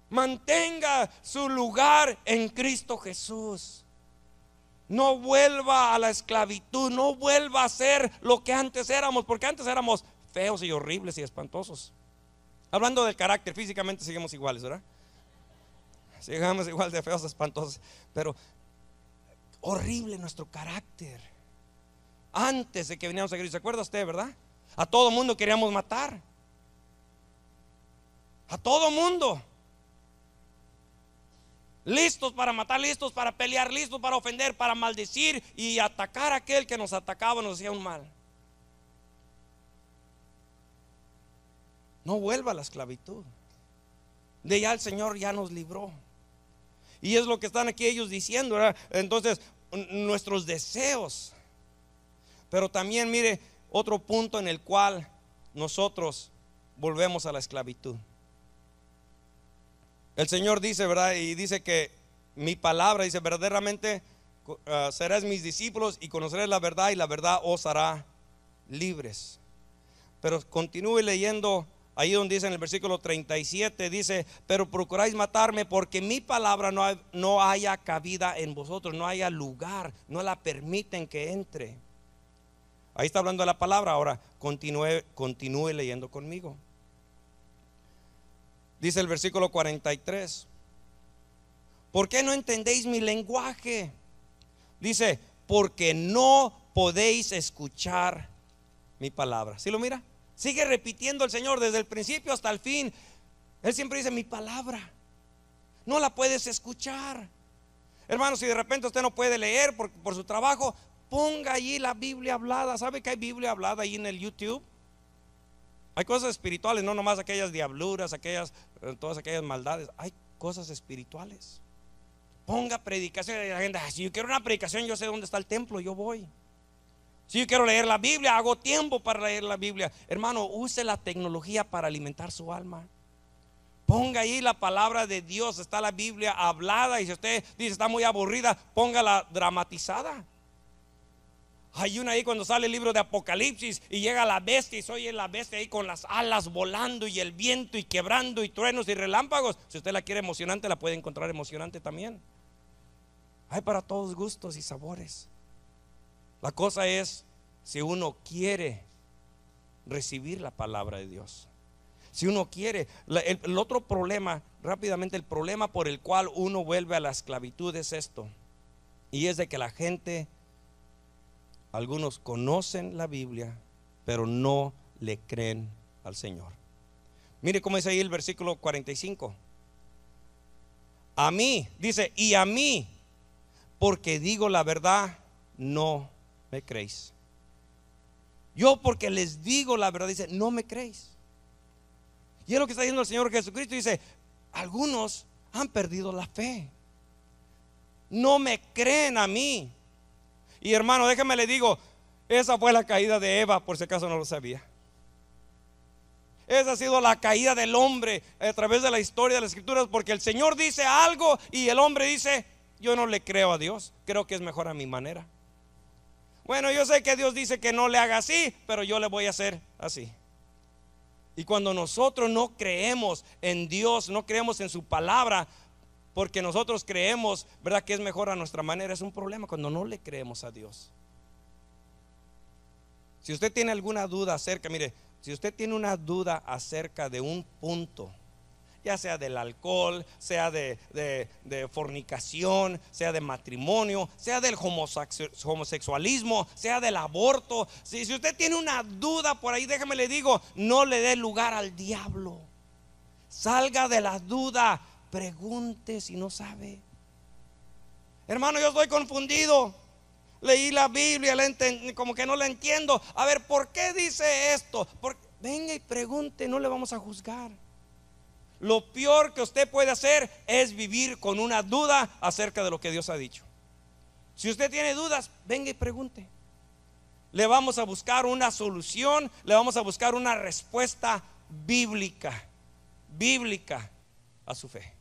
Mantenga su lugar en Cristo Jesús. No vuelva a la esclavitud. No vuelva a ser lo que antes éramos, porque antes éramos feos y horribles y espantosos. Hablando del carácter, físicamente seguimos iguales, ¿verdad? Seguimos igual de feos, espantosos, pero horrible nuestro carácter. Antes de que viniéramos a Cristo, ¿se acuerda usted, verdad? A todo mundo queríamos matar. A todo mundo. Listos para matar, listos para pelear, listos para ofender, para maldecir y atacar a aquel que nos atacaba, nos hacía un mal. No vuelva a la esclavitud. De ya el Señor ya nos libró. Y es lo que están aquí ellos diciendo, ¿verdad? Entonces, nuestros deseos. Pero también mire otro punto en el cual nosotros volvemos a la esclavitud. El Señor dice, ¿verdad? Y dice que mi palabra, dice, verdaderamente serás mis discípulos y conoceréis la verdad y la verdad os hará libres. Pero continúe leyendo ahí donde dice en el versículo 37, dice, pero procuráis matarme porque mi palabra no haya cabida en vosotros, no haya lugar, no la permiten que entre. Ahí está hablando de la palabra. Ahora continúe leyendo conmigo. Dice el versículo 43, ¿por qué no entendéis mi lenguaje? Dice, porque no podéis escuchar mi palabra. ¿Sí lo mira? Sigue repitiendo el Señor desde el principio hasta el fin. Él siempre dice mi palabra. No la puedes escuchar. Hermano, si de repente usted no puede leer por su trabajo, ponga allí la Biblia hablada. ¿Sabe que hay Biblia hablada ahí en el YouTube? Hay cosas espirituales, no nomás aquellas diabluras, todas aquellas maldades. Hay cosas espirituales. Ponga predicación. La gente, si yo quiero una predicación, yo sé dónde está el templo, yo voy. Si yo quiero leer la Biblia, hago tiempo para leer la Biblia. Hermano, use la tecnología para alimentar su alma. Ponga ahí la palabra de Dios. Está la Biblia hablada. Y si usted dice está muy aburrida, póngala dramatizada. Hay una ahí cuando sale el libro de Apocalipsis y llega la bestia y se oye la bestia ahí con las alas volando y el viento y quebrando y truenos y relámpagos. Si usted la quiere emocionante, la puede encontrar emocionante también. Hay para todos gustos y sabores. La cosa es si uno quiere recibir la palabra de Dios. Si uno quiere. El otro problema, rápidamente, el problema por el cual uno vuelve a la esclavitud es esto. Y es de que la gente, algunos conocen la Biblia, pero no le creen al Señor. Mire cómo dice ahí el versículo 45. A mí, dice, y a mí, porque digo la verdad, no me creéis. Yo porque les digo la verdad, dice, no me creéis. Y es lo que está diciendo el Señor Jesucristo. Dice, algunos han perdido la fe. No me creen a mí. Y hermano, déjame le digo, esa fue la caída de Eva, por si acaso no lo sabía. Esa ha sido la caída del hombre a través de la historia de las Escrituras, porque el Señor dice algo y el hombre dice, yo no le creo a Dios, creo que es mejor a mi manera. Bueno, yo sé que Dios dice que no le haga así, pero yo le voy a hacer así. Y cuando nosotros no creemos en Dios, no creemos en su palabra, porque nosotros creemos, ¿verdad?, que es mejor a nuestra manera, es un problema cuando no le creemos a Dios. Si usted tiene alguna duda acerca, mire, si usted tiene una duda acerca de un punto, ya sea del alcohol, sea de fornicación, sea de matrimonio, sea del homosexualismo, sea del aborto, si usted tiene una duda por ahí, déjeme le digo, no le dé lugar al diablo. Salga de la duda, pregunte si no sabe. Hermano, yo estoy confundido. Leí la Biblia, como que no la entiendo. A ver, ¿por qué dice esto? Venga y pregunte, no le vamos a juzgar. Lo peor que usted puede hacer es vivir con una duda acerca de lo que Dios ha dicho. Si usted tiene dudas, venga y pregunte. Le vamos a buscar una solución, le vamos a buscar una respuesta bíblica a su fe,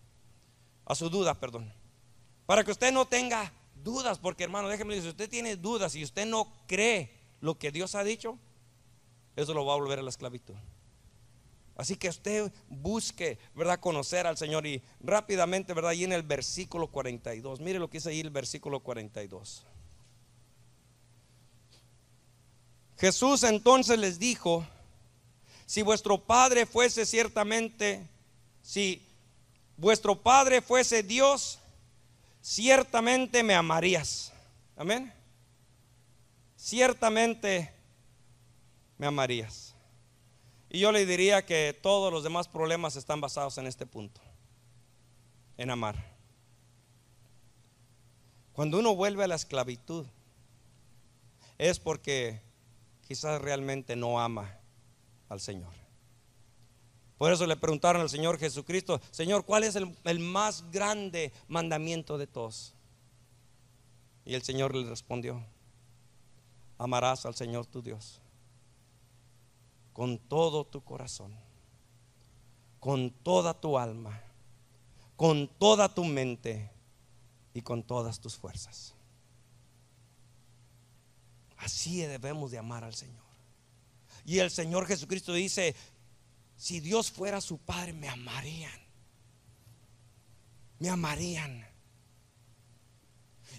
a su duda, perdón. Para que usted no tenga dudas, porque hermano, déjeme decir, si usted tiene dudas y usted no cree lo que Dios ha dicho, eso lo va a volver a la esclavitud. Así que usted busque, ¿verdad?, conocer al Señor. Y rápidamente, ¿verdad?, ahí en el versículo 42, mire lo que dice ahí el versículo 42. Jesús entonces les dijo: si vuestro Padre fuese Dios, ciertamente me amarías. Amén. Ciertamente me amarías. Y yo le diría que todos los demás problemas están basados en este punto, en amar. Cuando uno vuelve a la esclavitud, es porque quizás realmente no ama al Señor. Por eso le preguntaron al Señor Jesucristo: Señor, ¿cuál es el más grande mandamiento de todos? Y el Señor le respondió: amarás al Señor tu Dios con todo tu corazón, con toda tu alma, con toda tu mente y con todas tus fuerzas. Así debemos de amar al Señor. Y el Señor Jesucristo dice: si Dios fuera su Padre, me amarían. Me amarían.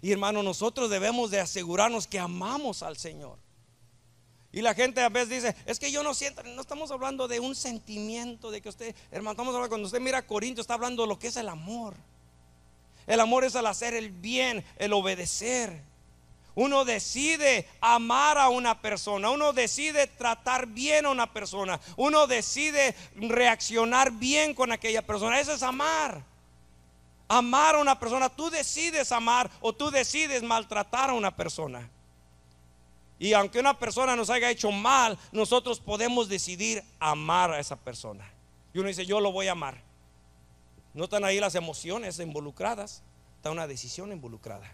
Y hermano, nosotros debemos de asegurarnos que amamos al Señor. Y la gente a veces dice: es que yo no siento. No estamos hablando de un sentimiento de que usted, hermano, estamos hablando, cuando usted mira a Corintios, está hablando de lo que es el amor. El amor es el hacer el bien, el obedecer. Uno decide amar a una persona, uno decide tratar bien a una persona, uno decide reaccionar bien con aquella persona. Eso es amar. Amar a una persona. Tú decides amar o tú decides maltratar a una persona. Y aunque una persona nos haya hecho mal, nosotros podemos decidir amar a esa persona. Y uno dice: yo lo voy a amar. No están ahí las emociones involucradas, está una decisión involucrada.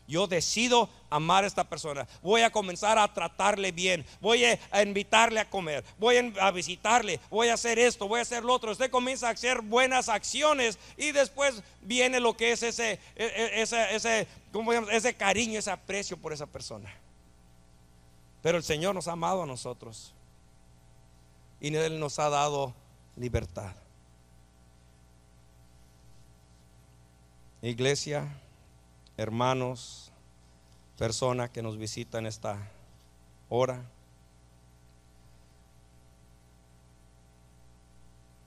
Yo decido amar a esta persona. Voy a comenzar a tratarle bien. Voy a invitarle a comer. Voy a visitarle. Voy a hacer esto, voy a hacer lo otro. Usted comienza a hacer buenas acciones y después viene lo que es ese cariño, ese aprecio por esa persona. Pero el Señor nos ha amado a nosotros y Él nos ha dado libertad. Iglesia, hermanos, persona que nos visita en esta hora,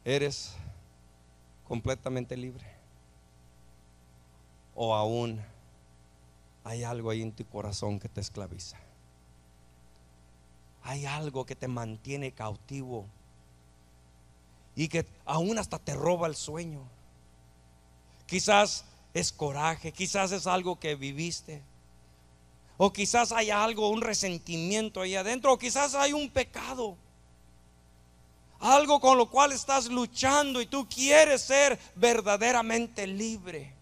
¿eres completamente libre? ¿O aún hay algo ahí en tu corazón que te esclaviza? Hay algo que te mantiene cautivo y que aún hasta te roba el sueño. Quizás es coraje, quizás es algo que viviste, o quizás hay algo, un resentimiento ahí adentro, o quizás hay un pecado, algo con lo cual estás luchando y tú quieres ser verdaderamente libre.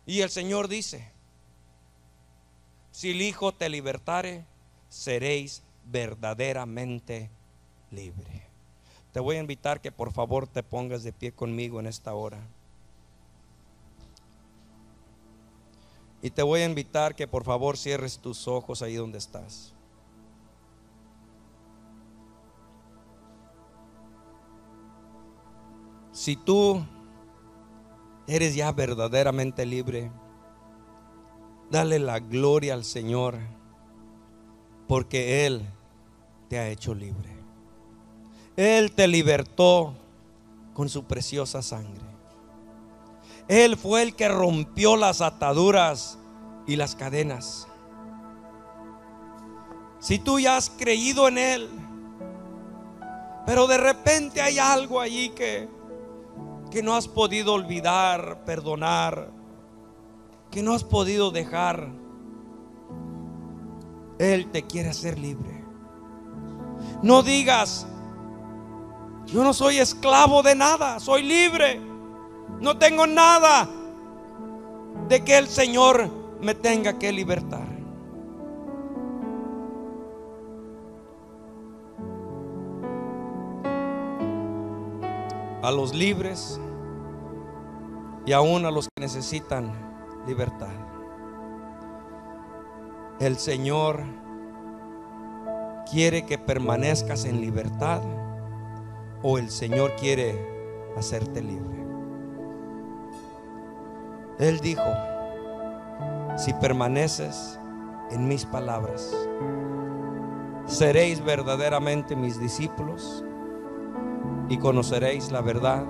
Y el Señor dice: si el Hijo te libertare, seréis verdaderamente libre. Te voy a invitar que por favor te pongas de pie conmigo en esta hora. Y te voy a invitar que por favor cierres tus ojos ahí donde estás. Si tú eres ya verdaderamente libre, dale la gloria al Señor, porque Él te ha hecho libre. Él te libertó con su preciosa sangre. Él fue el que rompió las ataduras y las cadenas. Si tú ya has creído en Él, pero de repente hay algo allí que no has podido olvidar, perdonar, que no has podido dejar, Él te quiere hacer libre. No digas: yo no soy esclavo de nada, soy libre, no tengo nada de que el Señor me tenga que libertar. A los libres y aún a los que necesitan libertad, el Señor quiere que permanezcas en libertad, o el Señor quiere hacerte libre. Él dijo: si permaneces en mis palabras, seréis verdaderamente mis discípulos y conoceréis la verdad,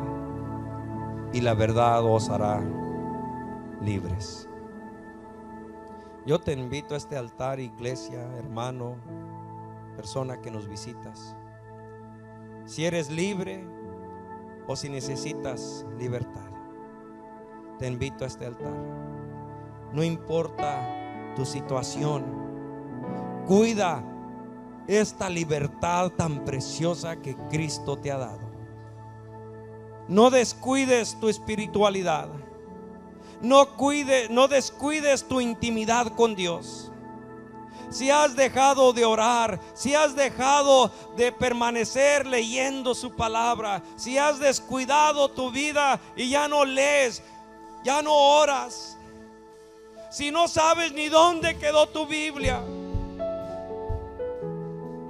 y la verdad os hará libres. Yo te invito a este altar, iglesia, hermano, persona que nos visitas. Si eres libre o si necesitas libertad, te invito a este altar. No importa tu situación, cuida esta libertad tan preciosa que Cristo te ha dado. No descuides tu espiritualidad. No descuides tu intimidad con Dios. Si has dejado de orar, si has dejado de permanecer leyendo su palabra, si has descuidado tu vida y ya no lees, ya no oras, si no sabes ni dónde quedó tu Biblia,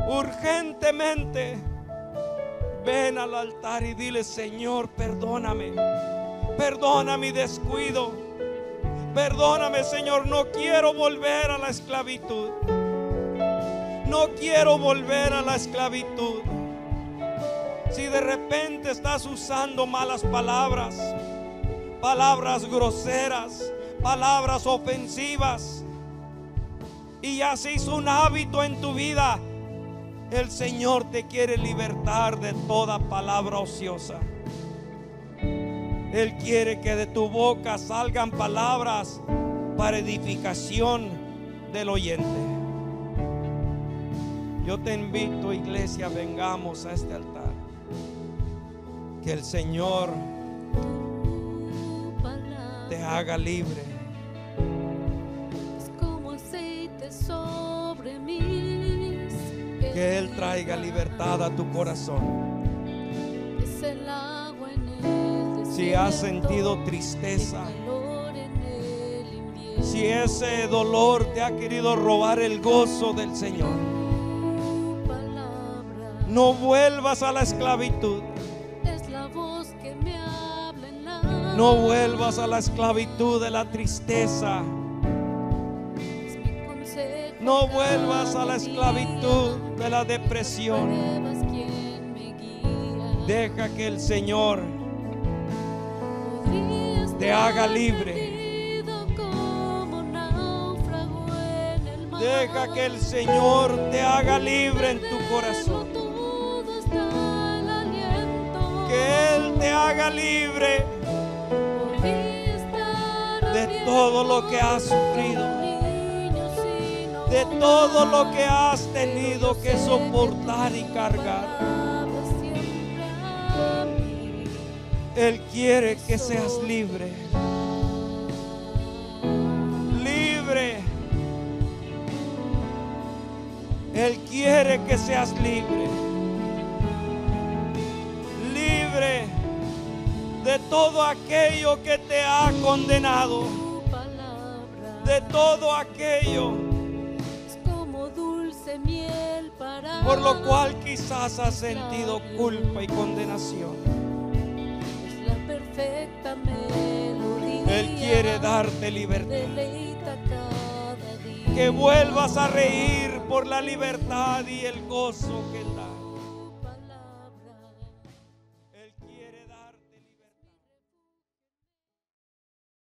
urgentemente ven al altar y dile: Señor, perdóname, perdona mi descuido, perdóname, Señor, no quiero volver a la esclavitud. No quiero volver a la esclavitud. Si de repente estás usando malas palabras, palabras groseras, palabras ofensivas, y ya se hizo un hábito en tu vida, el Señor te quiere libertar de toda palabra ociosa. Él quiere que de tu boca salgan palabras para edificación del oyente. Yo te invito, iglesia, vengamos a este altar. Que el Señor te haga libre. Es como aceite sobre mis pies. Que Él traiga libertad a tu corazón. Es el agua en el desierto. Si has sentido tristeza, El calor en el invierno. si ese dolor te ha querido robar el gozo del Señor, no vuelvas a la esclavitud. Es la voz que me habla en la No vuelvas a la esclavitud de la tristeza. es mi consejo. No vuelvas a la Cada esclavitud día. de la depresión. Pruebas quien me guía. Deja que el Señor Podría te haga estar libre. perdido como náufrago en el mar. Deja que el Señor te haga libre en tu corazón. Todo está el aliento. Que Él te haga libre Podría estar de todo lo que has sufrido, niños y de no todo lo que has tenido que soportar y cargar. palabras siempre a mí. Él quiere que seas libre. Libre. Él quiere que seas libre. Libre de todo aquello que te ha condenado. Tu palabra De todo aquello es como dulce miel para por lo cual quizás has sentido culpa y condenación. es la perfecta melodía. Él quiere darte libertad. Deleita cada día. Que vuelvas a reír por la libertad y el gozo que Él da.